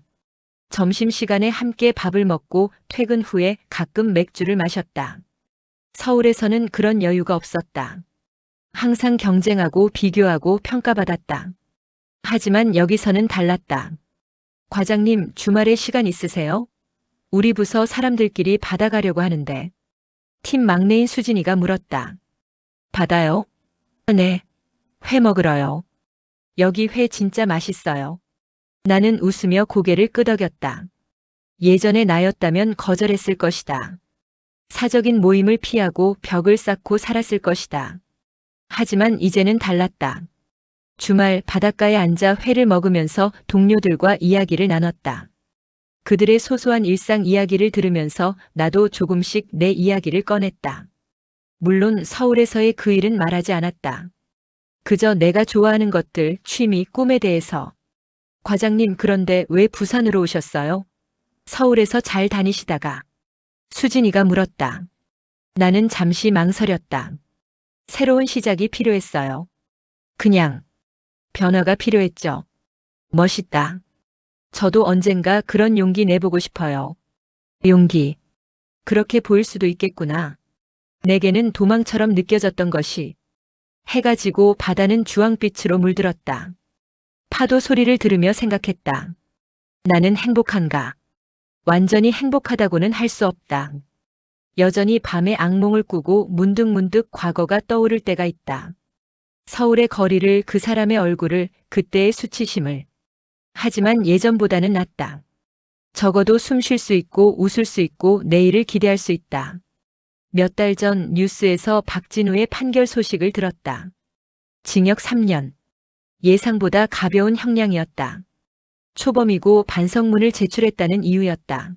점심시간에 함께 밥을 먹고 퇴근 후에 가끔 맥주를 마셨다. 서울에서는 그런 여유가 없었다. 항상 경쟁하고 비교하고 평가받았다. 하지만 여기서는 달랐다. 과장님, 주말에 시간 있으세요? 우리 부서 사람들끼리 바다 가려고 하는데. 팀 막내인 수진이가 물었다. 바다요? 네. 회 먹으러요. 여기 회 진짜 맛있어요. 나는 웃으며 고개를 끄덕였다. 예전의 나였다면 거절했을 것이다. 사적인 모임을 피하고 벽을 쌓고 살았을 것이다. 하지만 이제는 달랐다. 주말 바닷가에 앉아 회를 먹으면서 동료들과 이야기를 나눴다. 그들의 소소한 일상 이야기를 들으면서 나도 조금씩 내 이야기를 꺼냈다. 물론 서울에서의 그 일은 말하지 않았다. 그저 내가 좋아하는 것들, 취미, 꿈에 대해서. 과장님, 그런데 왜 부산으로 오셨어요? 서울에서 잘 다니시다가. 수진이가 물었다. 나는 잠시 망설였다. 새로운 시작이 필요했어요. 그냥 변화가 필요했죠. 멋있다. 저도 언젠가 그런 용기 내보고 싶어요. 용기. 그렇게 보일 수도 있겠구나. 내게는 도망처럼 느껴졌던 것이. 해가 지고 바다는 주황빛으로 물들었다. 파도 소리를 들으며 생각했다. 나는 행복한가? 완전히 행복하다고는 할 수 없다. 여전히 밤에 악몽을 꾸고 문득문득 과거가 떠오를 때가 있다. 서울의 거리를, 그 사람의 얼굴을, 그때의 수치심을. 하지만 예전보다는 낫다. 적어도 숨 쉴 수 있고 웃을 수 있고 내일을 기대할 수 있다. 몇 달 전 뉴스에서 박진우의 판결 소식을 들었다. 징역 3년. 예상보다 가벼운 형량이었다. 초범이고 반성문을 제출했다는 이유였다.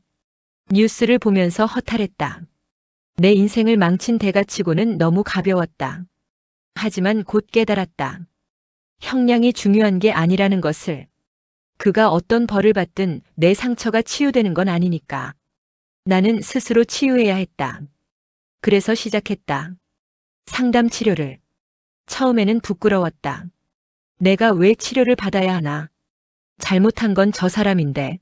뉴스를 보면서 허탈했다. 내 인생을 망친 대가치고는 너무 가벼웠다. 하지만 곧 깨달았다. 형량이 중요한 게 아니라는 것을. 그가 어떤 벌을 받든 내 상처가 치유되는 건 아니니까. 나는 스스로 치유해야 했다. 그래서 시작했다. 상담 치료를. 처음에는 부끄러웠다. 내가 왜 치료를 받아야 하나? 잘못한 건 저 사람인데.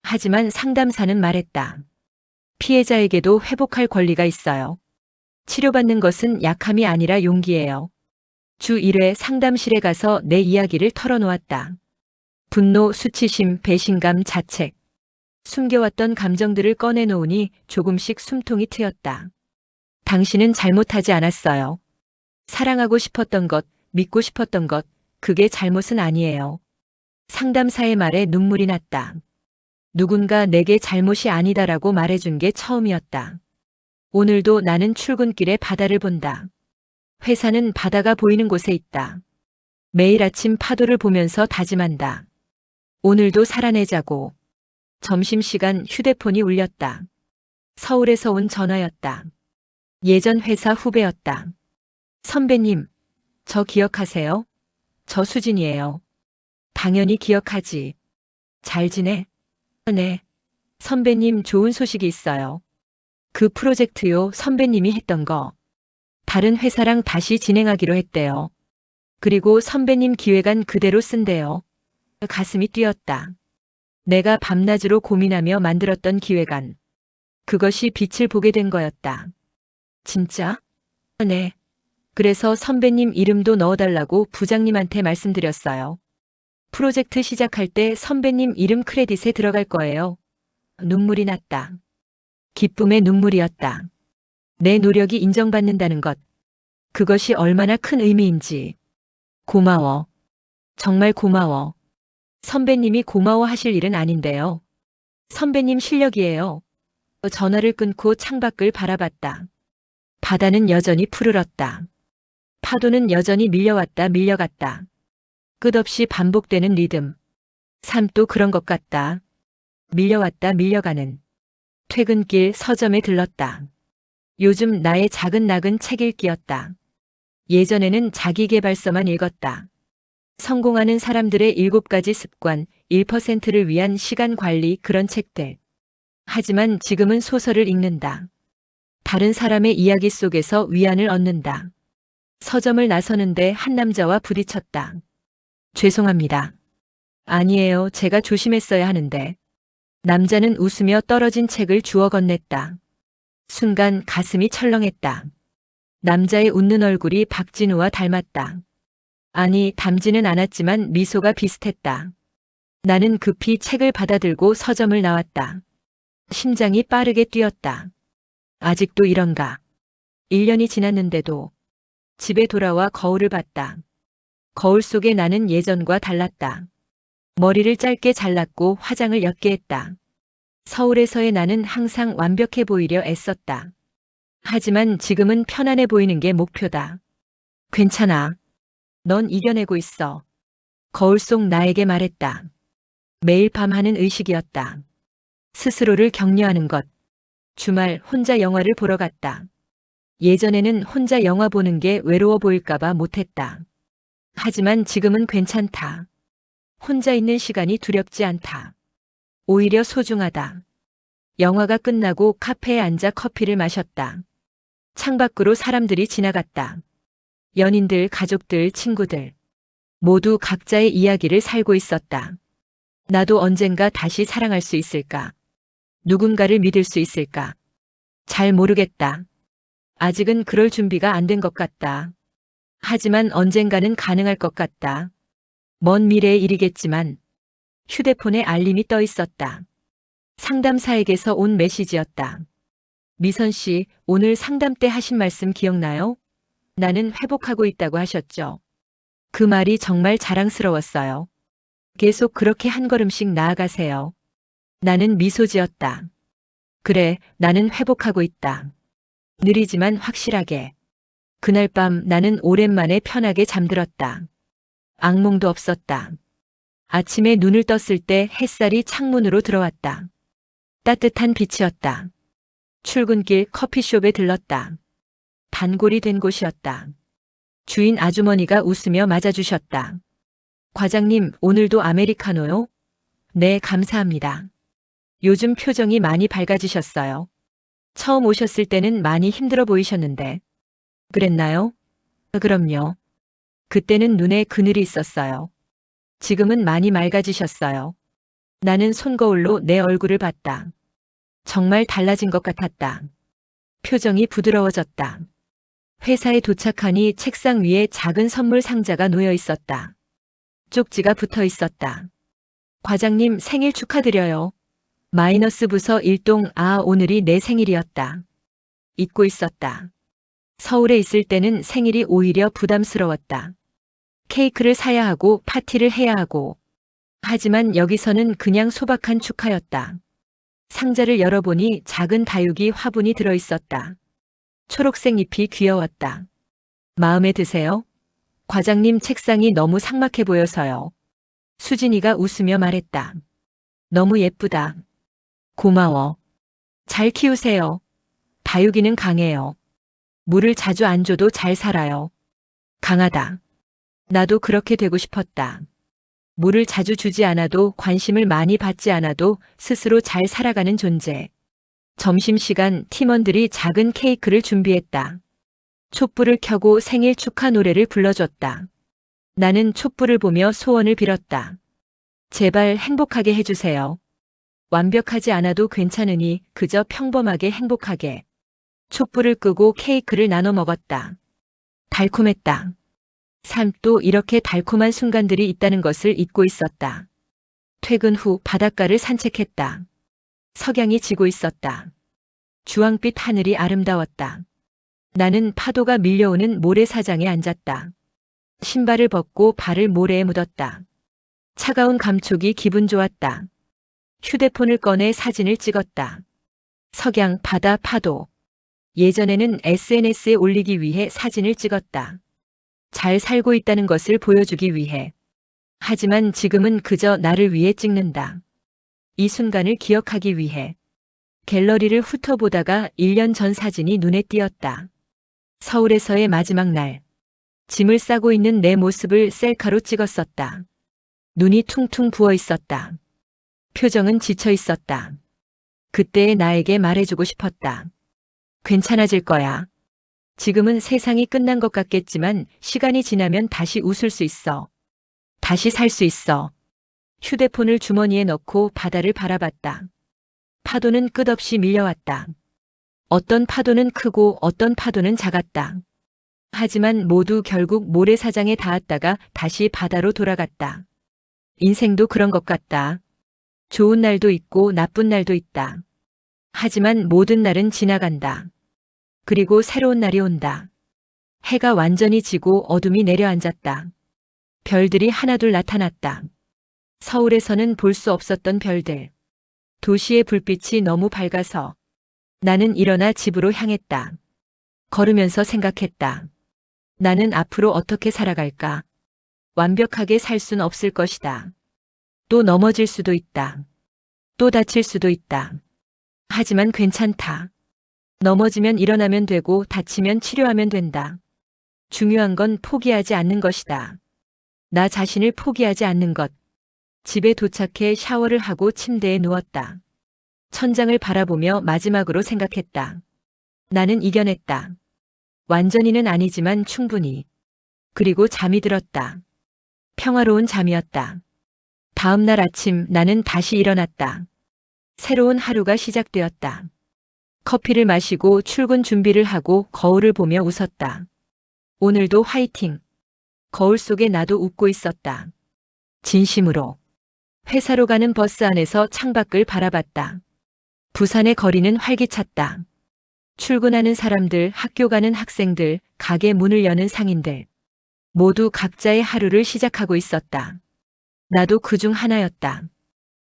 하지만 상담사는 말했다. 피해자에게도 회복할 권리가 있어요. 치료받는 것은 약함이 아니라 용기예요. 주 1회 상담실에 가서 내 이야기를 털어놓았다. 분노, 수치심, 배신감, 자책. 숨겨왔던 감정들을 꺼내놓으니 조금씩 숨통이 트였다. 당신은 잘못하지 않았어요. 사랑하고 싶었던 것, 믿고 싶었던 것, 그게 잘못은 아니에요. 상담사의 말에 눈물이 났다. 누군가 내게 잘못이 아니다라고 말해준 게 처음이었다. 오늘도 나는 출근길에 바다를 본다. 회사는 바다가 보이는 곳에 있다. 매일 아침 파도를 보면서 다짐한다. 오늘도 살아내자고. 점심시간 휴대폰이 울렸다. 서울에서 온 전화였다. 예전 회사 후배였다. 선배님, 저 기억하세요? 저 수진이에요. 당연히 기억하지. 잘 지내? 네. 선배님 좋은 소식이 있어요. 그 프로젝트요, 선배님이 했던 거. 다른 회사랑 다시 진행하기로 했대요. 그리고 선배님 기획안 그대로 쓴대요. 가슴이 뛰었다. 내가 밤낮으로 고민하며 만들었던 기획안. 그것이 빛을 보게 된 거였다. 진짜? 네. 그래서 선배님 이름도 넣어달라고 부장님한테 말씀드렸어요. 프로젝트 시작할 때 선배님 이름 크레딧에 들어갈 거예요. 눈물이 났다. 기쁨의 눈물이었다. 내 노력이 인정받는다는 것. 그것이 얼마나 큰 의미인지. 고마워. 정말 고마워. 선배님이 고마워하실 일은 아닌데요. 선배님 실력이에요. 전화를 끊고 창밖을 바라봤다. 바다는 여전히 푸르렀다. 파도는 여전히 밀려왔다 밀려갔다. 끝없이 반복되는 리듬. 삶도 그런 것 같다. 밀려왔다 밀려가는. 퇴근길 서점에 들렀다. 요즘 나의 작은 낙은 책 읽기였다. 예전에는 자기계발서만 읽었다. 성공하는 사람들의 7가지 습관, 1%를 위한 시간 관리 그런 책들. 하지만 지금은 소설을 읽는다. 다른 사람의 이야기 속에서 위안을 얻는다. 서점을 나서는데 한 남자와 부딪혔다. 죄송합니다. 아니에요. 제가 조심했어야 하는데. 남자는 웃으며 떨어진 책을 주워 건넸다. 순간 가슴이 철렁했다. 남자의 웃는 얼굴이 박진우와 닮았다. 아니, 닮지는 않았지만 미소가 비슷했다. 나는 급히 책을 받아들고 서점을 나왔다. 심장이 빠르게 뛰었다. 아직도 이런가. 1년이 지났는데도. 집에 돌아와 거울을 봤다. 거울 속에 나는 예전과 달랐다. 머리를 짧게 잘랐고 화장을 옅게 했다. 서울에서의 나는 항상 완벽해 보이려 애썼다. 하지만 지금은 편안해 보이는 게 목표다. 괜찮아. 넌 이겨내고 있어. 거울 속 나에게 말했다. 매일 밤 하는 의식이었다. 스스로를 격려하는 것. 주말 혼자 영화를 보러 갔다. 예전에는 혼자 영화 보는 게 외로워 보일까봐 못했다. 하지만 지금은 괜찮다. 혼자 있는 시간이 두렵지 않다. 오히려 소중하다. 영화가 끝나고 카페에 앉아 커피를 마셨다. 창밖으로 사람들이 지나갔다. 연인들, 가족들, 친구들. 모두 각자의 이야기를 살고 있었다. 나도 언젠가 다시 사랑할 수 있을까? 누군가를 믿을 수 있을까? 잘 모르겠다. 아직은 그럴 준비가 안 된 것 같다. 하지만 언젠가는 가능할 것 같다. 먼 미래의 일이겠지만 휴대폰에 알림이 떠 있었다. 상담사에게서 온 메시지였다. 미선 씨, 오늘 상담 때 하신 말씀 기억나요? 나는 회복하고 있다고 하셨죠. 그 말이 정말 자랑스러웠어요. 계속 그렇게 한 걸음씩 나아가세요. 나는 미소 지었다. 그래, 나는 회복하고 있다. 느리지만 확실하게. 그날 밤 나는 오랜만에 편하게 잠들었다. 악몽도 없었다. 아침에 눈을 떴을 때 햇살이 창문으로 들어왔다. 따뜻한 빛이었다. 출근길 커피숍에 들렀다. 단골이 된 곳이었다. 주인 아주머니가 웃으며 맞아주셨다. 과장님, 오늘도 아메리카노요? 네, 감사합니다. 요즘 표정이 많이 밝아지셨어요. 처음 오셨을 때는 많이 힘들어 보이셨는데. 그랬나요? 그럼요. 그때는 눈에 그늘이 있었어요. 지금은 많이 맑아지셨어요. 나는 손거울로 내 얼굴을 봤다. 정말 달라진 것 같았다. 표정이 부드러워졌다. 회사에 도착하니 책상 위에 작은 선물 상자가 놓여 있었다. 쪽지가 붙어 있었다. 과장님 생일 축하드려요. 마이너스 부서 일동 오늘이 내 생일이었다. 잊고 있었다. 서울에 있을 때는 생일이 오히려 부담스러웠다. 케이크를 사야 하고 파티를 해야 하고. 하지만 여기서는 그냥 소박한 축하였다. 상자를 열어보니 작은 다육이 화분이 들어있었다. 초록색 잎이 귀여웠다. 마음에 드세요? 과장님 책상이 너무 삭막해 보여서요. 수진이가 웃으며 말했다. 너무 예쁘다. 고마워. 잘 키우세요. 다육이는 강해요. 물을 자주 안 줘도 잘 살아요. 강하다. 나도 그렇게 되고 싶었다. 물을 자주 주지 않아도 관심을 많이 받지 않아도 스스로 잘 살아가는 존재. 점심시간 팀원들이 작은 케이크를 준비했다. 촛불을 켜고 생일 축하 노래를 불러줬다. 나는 촛불을 보며 소원을 빌었다. 제발 행복하게 해주세요. 완벽하지 않아도 괜찮으니 그저 평범하게 행복하게. 촛불을 끄고 케이크를 나눠 먹었다. 달콤했다. 삶도 이렇게 달콤한 순간들이 있다는 것을 잊고 있었다. 퇴근 후 바닷가를 산책했다. 석양이 지고 있었다. 주황빛 하늘이 아름다웠다. 나는 파도가 밀려오는 모래사장에 앉았다. 신발을 벗고 발을 모래에 묻었다. 차가운 감촉이 기분 좋았다. 휴대폰을 꺼내 사진을 찍었다. 석양, 바다, 파도. 예전에는 SNS에 올리기 위해 사진을 찍었다. 잘 살고 있다는 것을 보여주기 위해. 하지만 지금은 그저 나를 위해 찍는다. 이 순간을 기억하기 위해. 갤러리를 훑어보다가 1년 전 사진이 눈에 띄었다. 서울에서의 마지막 날. 짐을 싸고 있는 내 모습을 셀카로 찍었었다. 눈이 퉁퉁 부어 있었다. 표정은 지쳐 있었다. 그때의 나에게 말해주고 싶었다. 괜찮아질 거야. 지금은 세상이 끝난 것 같겠지만 시간이 지나면 다시 웃을 수 있어. 다시 살 수 있어. 휴대폰을 주머니에 넣고 바다를 바라봤다. 파도는 끝없이 밀려왔다. 어떤 파도는 크고 어떤 파도는 작았다. 하지만 모두 결국 모래사장에 닿았다가 다시 바다로 돌아갔다. 인생도 그런 것 같다. 좋은 날도 있고 나쁜 날도 있다. 하지만 모든 날은 지나간다. 그리고 새로운 날이 온다. 해가 완전히 지고 어둠이 내려앉았다. 별들이 하나둘 나타났다. 서울에서는 볼 수 없었던 별들. 도시의 불빛이 너무 밝아서 나는 일어나 집으로 향했다. 걸으면서 생각했다. 나는 앞으로 어떻게 살아갈까? 완벽하게 살 순 없을 것이다. 또 넘어질 수도 있다. 또 다칠 수도 있다. 하지만 괜찮다. 넘어지면 일어나면 되고 다치면 치료하면 된다. 중요한 건 포기하지 않는 것이다. 나 자신을 포기하지 않는 것. 집에 도착해 샤워를 하고 침대에 누웠다. 천장을 바라보며 마지막으로 생각했다. 나는 이겨냈다. 완전히는 아니지만 충분히. 그리고 잠이 들었다. 평화로운 잠이었다. 다음 날 아침 나는 다시 일어났다. 새로운 하루가 시작되었다. 커피를 마시고 출근 준비를 하고 거울을 보며 웃었다. 오늘도 화이팅. 거울 속에 나도 웃고 있었다. 진심으로. 회사로 가는 버스 안에서 창밖을 바라봤다. 부산의 거리는 활기찼다. 출근하는 사람들, 학교 가는 학생들, 가게 문을 여는 상인들. 모두 각자의 하루를 시작하고 있었다. 나도 그중 하나였다.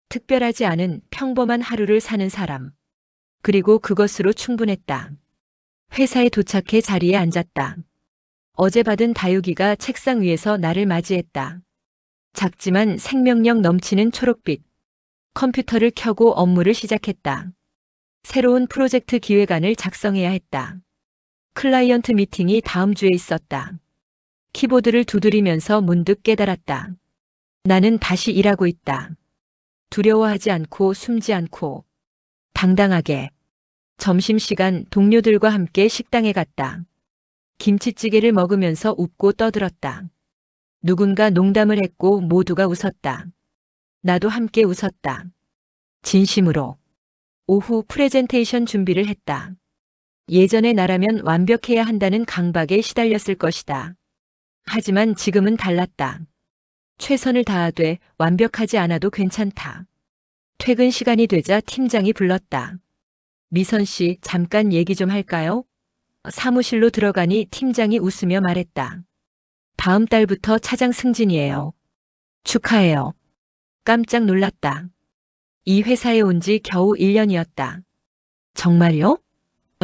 특별하지 않은 평범한 하루를 사는 사람. 그리고 그것으로 충분했다. 회사에 도착해 자리에 앉았다. 어제 받은 다육이가 책상 위에서 나를 맞이했다. 작지만 생명력 넘치는 초록빛. 컴퓨터를 켜고 업무를 시작했다. 새로운 프로젝트 기획안을 작성해야 했다. 클라이언트 미팅이 다음 주에 있었다. 키보드를 두드리면서 문득 깨달았다. 나는 다시 일하고 있다. 두려워하지 않고 숨지 않고 당당하게. 점심시간 동료들과 함께 식당에 갔다. 김치찌개를 먹으면서 웃고 떠들었다. 누군가 농담을 했고 모두가 웃었다. 나도 함께 웃었다. 진심으로. 오후 프레젠테이션 준비를 했다. 예전의 나라면 완벽해야 한다는 강박에 시달렸을 것이다. 하지만 지금은 달랐다. 최선을 다하되 완벽하지 않아도 괜찮다. 퇴근 시간이 되자 팀장이 불렀다. 미선 씨, 잠깐 얘기 좀 할까요? 사무실로 들어가니 팀장이 웃으며 말했다. 다음 달부터 차장 승진이에요. 축하해요. 깜짝 놀랐다. 이 회사에 온 지 겨우 1년이었다. 정말요?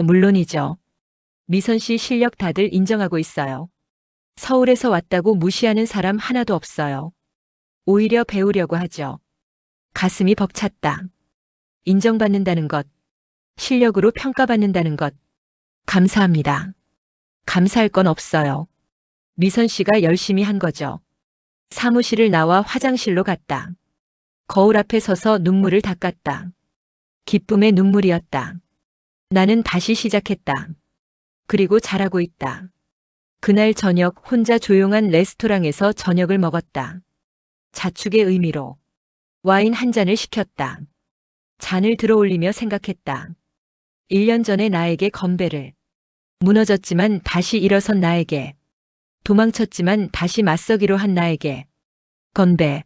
물론이죠. 미선 씨 실력 다들 인정하고 있어요. 서울에서 왔다고 무시하는 사람 하나도 없어요. 오히려 배우려고 하죠. 가슴이 벅찼다. 인정받는다는 것, 실력으로 평가받는다는 것. 감사합니다. 감사할 건 없어요. 미선 씨가 열심히 한 거죠. 사무실을 나와 화장실로 갔다. 거울 앞에 서서 눈물을 닦았다. 기쁨의 눈물이었다. 나는 다시 시작했다. 그리고 잘하고 있다. 그날 저녁 혼자 조용한 레스토랑에서 저녁을 먹었다. 자축의 의미로 와인 한 잔을 시켰다. 잔을 들어올리며 생각했다. 1년 전에 나에게 건배를. 무너졌지만 다시 일어선 나에게. 도망쳤지만 다시 맞서기로 한 나에게. 건배.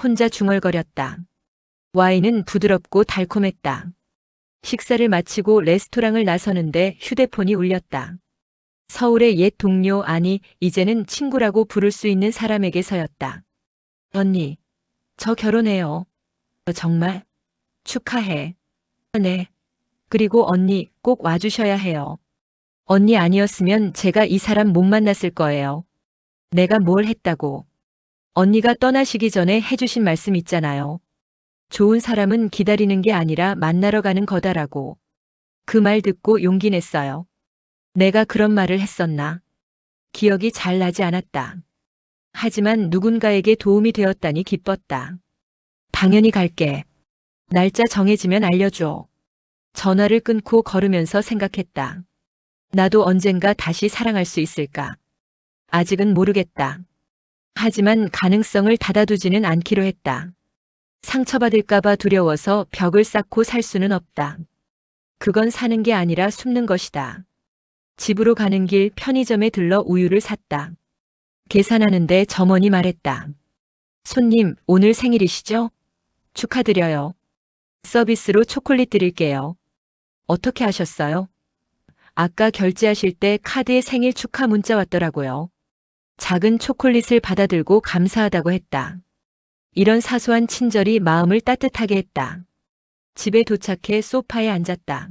혼자 중얼거렸다. 와인은 부드럽고 달콤했다. 식사를 마치고 레스토랑을 나서는데 휴대폰이 울렸다. 서울의 옛 동료, 아니 이제는 친구라고 부를 수 있는 사람에게서였다. 언니, 저 결혼해요. 정말? 축하해. 네. 그리고 언니 꼭 와주셔야 해요. 언니 아니었으면 제가 이 사람 못 만났을 거예요. 내가 뭘 했다고. 언니가 떠나시기 전에 해주신 말씀 있잖아요. 좋은 사람은 기다리는 게 아니라 만나러 가는 거다라고. 그 말 듣고 용기 냈어요. 내가 그런 말을 했었나? 기억이 잘 나지 않았다. 하지만 누군가에게 도움이 되었다니 기뻤다. 당연히 갈게. 날짜 정해지면 알려줘. 전화를 끊고 걸으면서 생각했다. 나도 언젠가 다시 사랑할 수 있을까? 아직은 모르겠다. 하지만 가능성을 닫아두지는 않기로 했다. 상처받을까봐 두려워서 벽을 쌓고 살 수는 없다. 그건 사는 게 아니라 숨는 것이다. 집으로 가는 길 편의점에 들러 우유를 샀다. 계산하는데 점원이 말했다. 손님, 오늘 생일이시죠? 축하드려요. 서비스로 초콜릿 드릴게요. 어떻게 하셨어요? 아까 결제하실 때 카드에 생일 축하 문자 왔더라고요. 작은 초콜릿을 받아들고 감사하다고 했다. 이런 사소한 친절이 마음을 따뜻하게 했다. 집에 도착해 소파에 앉았다.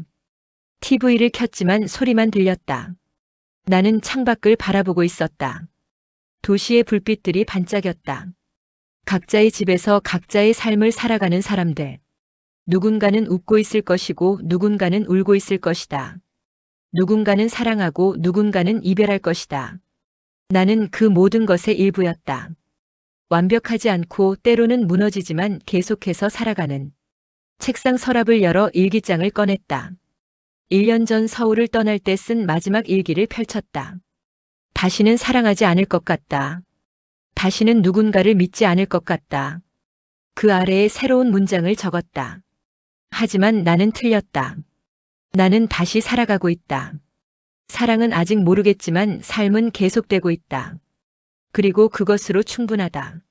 TV를 켰지만 소리만 들렸다. 나는 창밖을 바라보고 있었다. 도시의 불빛들이 반짝였다. 각자의 집에서 각자의 삶을 살아가는 사람들. 누군가는 웃고 있을 것이고 누군가는 울고 있을 것이다. 누군가는 사랑하고 누군가는 이별할 것이다. 나는 그 모든 것의 일부였다. 완벽하지 않고 때로는 무너지지만 계속해서 살아가는. 책상 서랍을 열어 일기장을 꺼냈다. 1년 전 서울을 떠날 때 쓴 마지막 일기를 펼쳤다. 다시는 사랑하지 않을 것 같다. 다시는 누군가를 믿지 않을 것 같다. 그 아래에 새로운 문장을 적었다. 하지만 나는 틀렸다. 나는 다시 살아가고 있다. 사랑은 아직 모르겠지만 삶은 계속되고 있다. 그리고 그것으로 충분하다.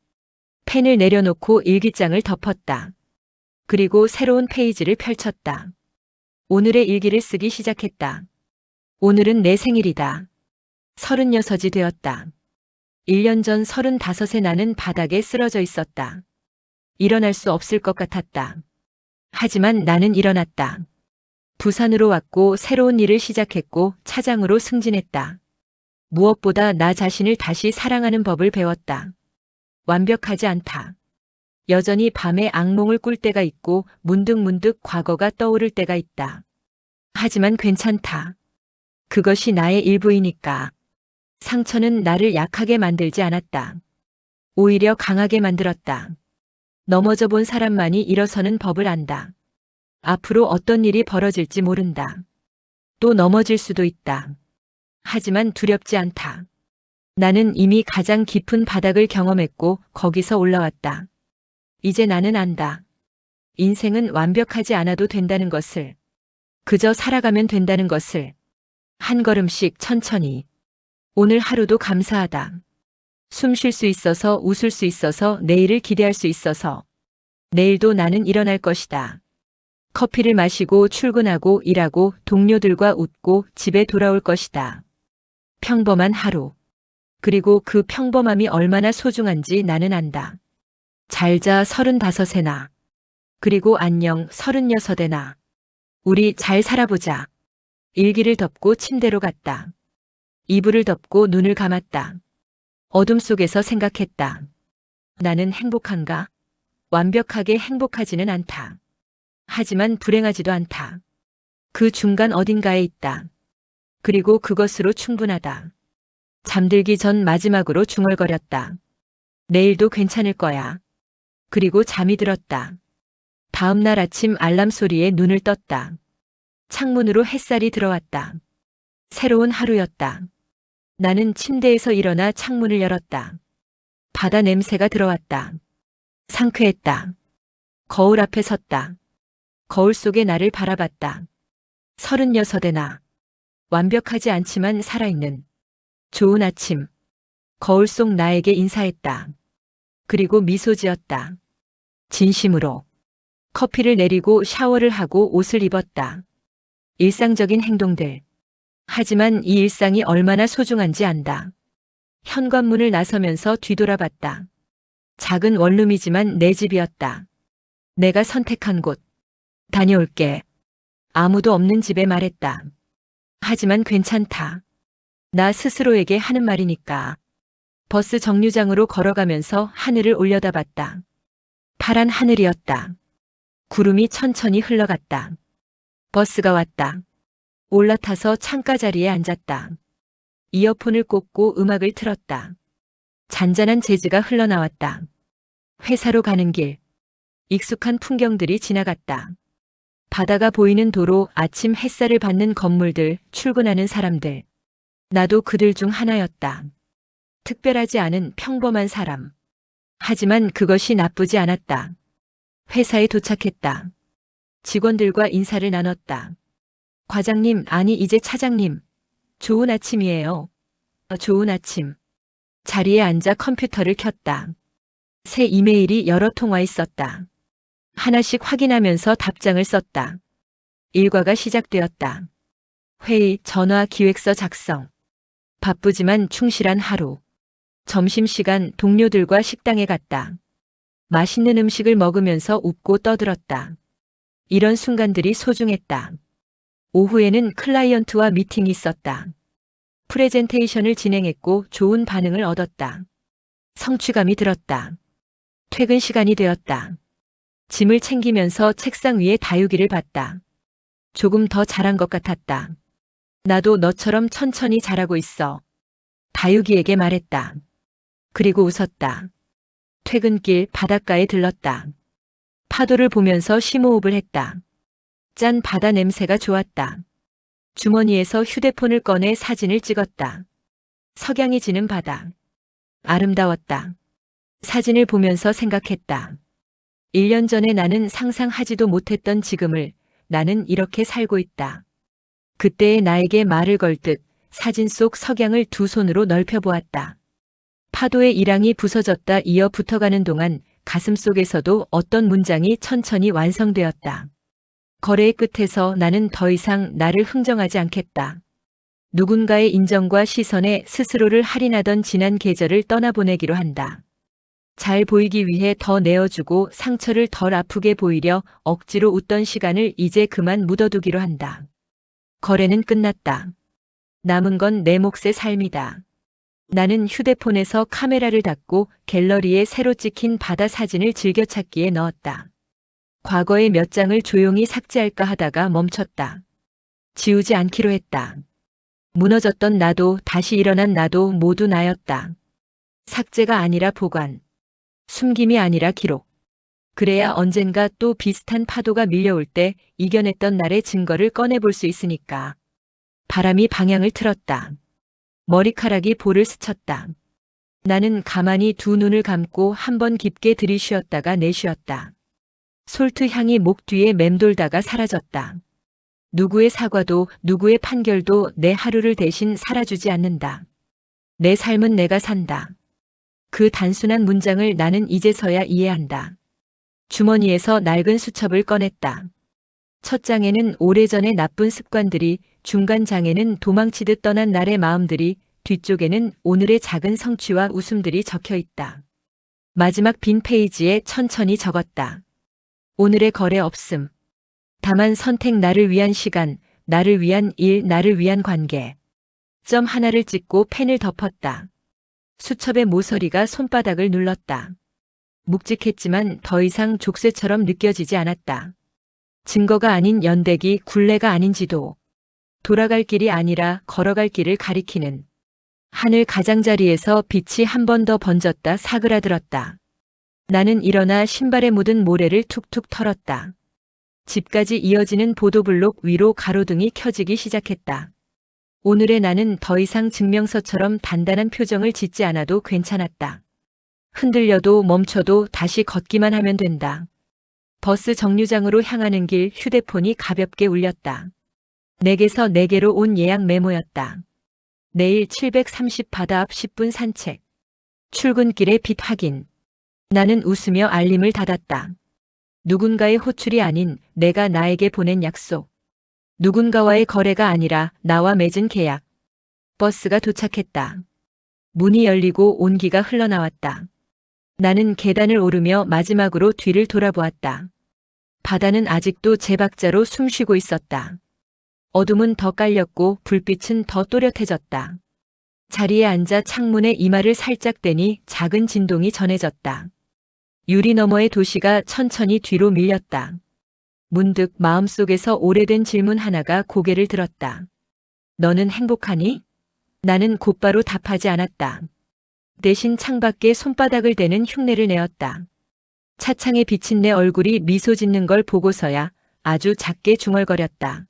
펜을 내려놓고 일기장을 덮었다. 그리고 새로운 페이지를 펼쳤다. 오늘의 일기를 쓰기 시작했다. 오늘은 내 생일이다. 36이 되었다. 1년 전 35세 나는 바닥에 쓰러져 있었다. 일어날 수 없을 것 같았다. 하지만 나는 일어났다. 부산으로 왔고 새로운 일을 시작했고 차장으로 승진했다. 무엇보다 나 자신을 다시 사랑하는 법을 배웠다. 완벽하지 않다. 여전히 밤에 악몽을 꿀 때가 있고 문득문득 과거가 떠오를 때가 있다. 하지만 괜찮다. 그것이 나의 일부이니까. 상처는 나를 약하게 만들지 않았다. 오히려 강하게 만들었다. 넘어져 본 사람만이 일어서는 법을 안다. 앞으로 어떤 일이 벌어질지 모른다. 또 넘어질 수도 있다. 하지만 두렵지 않다. 나는 이미 가장 깊은 바닥을 경험했고 거기서 올라왔다. 이제 나는 안다. 인생은 완벽하지 않아도 된다는 것을. 그저 살아가면 된다는 것을. 한 걸음씩 천천히. 오늘 하루도 감사하다. 숨 쉴 수 있어서, 웃을 수 있어서, 내일을 기대할 수 있어서. 내일도 나는 일어날 것이다. 커피를 마시고 출근하고 일하고 동료들과 웃고 집에 돌아올 것이다. 평범한 하루. 그리고 그 평범함이 얼마나 소중한지 나는 안다. 잘 자 35세나. 그리고 안녕 36에나. 우리 잘 살아보자. 일기를 덮고 침대로 갔다. 이불을 덮고 눈을 감았다. 어둠 속에서 생각했다. 나는 행복한가? 완벽하게 행복하지는 않다. 하지만 불행하지도 않다. 그 중간 어딘가에 있다. 그리고 그것으로 충분하다. 잠들기 전 마지막으로 중얼거렸다. 내일도 괜찮을 거야. 그리고 잠이 들었다. 다음 날 아침 알람 소리에 눈을 떴다. 창문으로 햇살이 들어왔다. 새로운 하루였다. 나는 침대에서 일어나 창문을 열었다. 바다 냄새가 들어왔다. 상쾌했다. 거울 앞에 섰다. 거울 속에 나를 바라봤다. 36에나. 완벽하지 않지만 살아있는. 좋은 아침. 거울 속 나에게 인사했다. 그리고 미소 지었다. 진심으로. 커피를 내리고 샤워를 하고 옷을 입었다. 일상적인 행동들. 하지만 이 일상이 얼마나 소중한지 안다. 현관문을 나서면서 뒤돌아봤다. 작은 원룸이지만 내 집이었다. 내가 선택한 곳. 다녀올게. 아무도 없는 집에 말했다. 하지만 괜찮다. 나 스스로에게 하는 말이니까. 버스 정류장으로 걸어가면서 하늘을 올려다봤다. 파란 하늘이었다. 구름이 천천히 흘러갔다. 버스가 왔다. 올라타서 창가 자리에 앉았다. 이어폰을 꽂고 음악을 틀었다. 잔잔한 재즈가 흘러나왔다. 회사로 가는 길. 익숙한 풍경들이 지나갔다. 바다가 보이는 도로, 아침 햇살을 받는 건물들, 출근하는 사람들. 나도 그들 중 하나였다. 특별하지 않은 평범한 사람. 하지만 그것이 나쁘지 않았다. 회사에 도착했다. 직원들과 인사를 나눴다. 과장님, 아니 이제 차장님. 좋은 아침이에요. 좋은 아침. 자리에 앉아 컴퓨터를 켰다. 새 이메일이 여러 통 와 있었다. 하나씩 확인하면서 답장을 썼다. 일과가 시작되었다. 회의, 전화, 기획서 작성. 바쁘지만 충실한 하루. 점심시간 동료들과 식당에 갔다. 맛있는 음식을 먹으면서 웃고 떠들었다. 이런 순간들이 소중했다. 오후에는 클라이언트와 미팅이 있었다. 프레젠테이션을 진행했고 좋은 반응을 얻었다. 성취감이 들었다. 퇴근 시간이 되었다. 짐을 챙기면서 책상 위에 다육이를 봤다. 조금 더 잘한 것 같았다. 나도 너처럼 천천히 잘하고 있어. 다육이에게 말했다. 그리고 웃었다. 퇴근길 바닷가에 들렀다. 파도를 보면서 심호흡을 했다. 짠, 바다 냄새가 좋았다. 주머니에서 휴대폰을 꺼내 사진을 찍었다. 석양이 지는 바다. 아름다웠다. 사진을 보면서 생각했다. 1년 전에 나는 상상하지도 못했던 지금을 나는 이렇게 살고 있다. 그때의 나에게 말을 걸 듯 사진 속 석양을 두 손으로 넓혀보았다. 파도의 일항이 부서졌다 이어 붙어가는 동안 가슴속에서도 어떤 문장이 천천히 완성되었다. 거래의 끝에서 나는 더 이상 나를 흥정하지 않겠다. 누군가의 인정과 시선에 스스로를 할인하던 지난 계절을 떠나보내기로 한다. 잘 보이기 위해 더 내어주고 상처를 덜 아프게 보이려 억지로 웃던 시간을 이제 그만 묻어두기로 한다. 거래는 끝났다. 남은 건 내 몫의 삶이다. 나는 휴대폰에서 카메라를 닫고 갤러리에 새로 찍힌 바다 사진을 즐겨찾기에 넣었다. 과거의 몇 장을 조용히 삭제할까 하다가 멈췄다. 지우지 않기로 했다. 무너졌던 나도 다시 일어난 나도 모두 나였다. 삭제가 아니라 보관. 숨김이 아니라 기록. 그래야 언젠가 또 비슷한 파도가 밀려올 때 이겨냈던 날의 증거를 꺼내볼 수 있으니까. 바람이 방향을 틀었다. 머리카락이 볼을 스쳤다. 나는 가만히 두 눈을 감고 한 번 깊게 들이쉬었다가 내쉬었다. 솔트 향이 목 뒤에 맴돌다가 사라졌다. 누구의 사과도 누구의 판결도 내 하루를 대신 살아주지 않는다. 내 삶은 내가 산다. 그 단순한 문장을 나는 이제서야 이해한다. 주머니에서 낡은 수첩을 꺼냈다. 첫 장에는 오래전의 나쁜 습관들이, 중간 장에는 도망치듯 떠난 날의 마음들이, 뒤쪽에는 오늘의 작은 성취와 웃음들이 적혀 있다. 마지막 빈 페이지에 천천히 적었다. 오늘의 거래 없음. 다만 선택 나를 위한 시간, 나를 위한 일, 나를 위한 관계. 점 하나를 찍고 펜을 덮었다. 수첩의 모서리가 손바닥을 눌렀다. 묵직했지만 더 이상 족쇄처럼 느껴지지 않았다. 증거가 아닌 연대기, 굴레가 아닌 지도. 돌아갈 길이 아니라 걸어갈 길을 가리키는. 하늘 가장자리에서 빛이 한 번 더 번졌다 사그라들었다. 나는 일어나 신발에 묻은 모래를 툭툭 털었다. 집까지 이어지는 보도블록 위로 가로등이 켜지기 시작했다. 오늘의 나는 더 이상 증명서처럼 단단한 표정을 짓지 않아도 괜찮았다. 흔들려도 멈춰도 다시 걷기만 하면 된다. 버스 정류장으로 향하는 길 휴대폰이 가볍게 울렸다. 내게서 내게로 온 예약 메모였다. 내일 730 바다 앞 10분 산책. 출근길의 빛 확인. 나는 웃으며 알림을 닫았다. 누군가의 호출이 아닌 내가 나에게 보낸 약속. 누군가와의 거래가 아니라 나와 맺은 계약. 버스가 도착했다. 문이 열리고 온기가 흘러나왔다. 나는 계단을 오르며 마지막으로 뒤를 돌아보았다. 바다는 아직도 제 박자로 숨쉬고 있었다. 어둠은 더 깔렸고 불빛은 더 또렷해졌다. 자리에 앉아 창문에 이마를 살짝 대니 작은 진동이 전해졌다. 유리 너머의 도시가 천천히 뒤로 밀렸다. 문득 마음속에서 오래된 질문 하나가 고개를 들었다. 너는 행복하니? 나는 곧바로 답하지 않았다. 대신 창밖에 손바닥을 대는 흉내를 내었다. 차창에 비친 내 얼굴이 미소 짓는 걸 보고서야 아주 작게 중얼거렸다.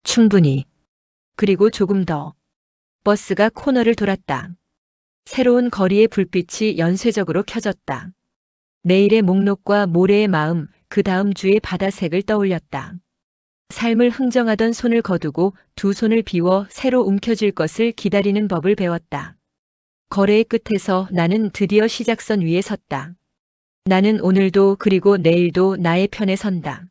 충분히. 그리고 조금 더. 버스가 코너를 돌았다. 새로운 거리의 불빛이 연쇄적으로 켜졌다. 내일의 목록과 모레의 마음, 그 다음 주의 바다색을 떠올렸다. 삶을 흥정하던 손을 거두고 두 손을 비워 새로 움켜쥘 것을 기다리는 법을 배웠다. 거래의 끝에서 나는 드디어 시작선 위에 섰다. 나는 오늘도 그리고 내일도 나의 편에 선다.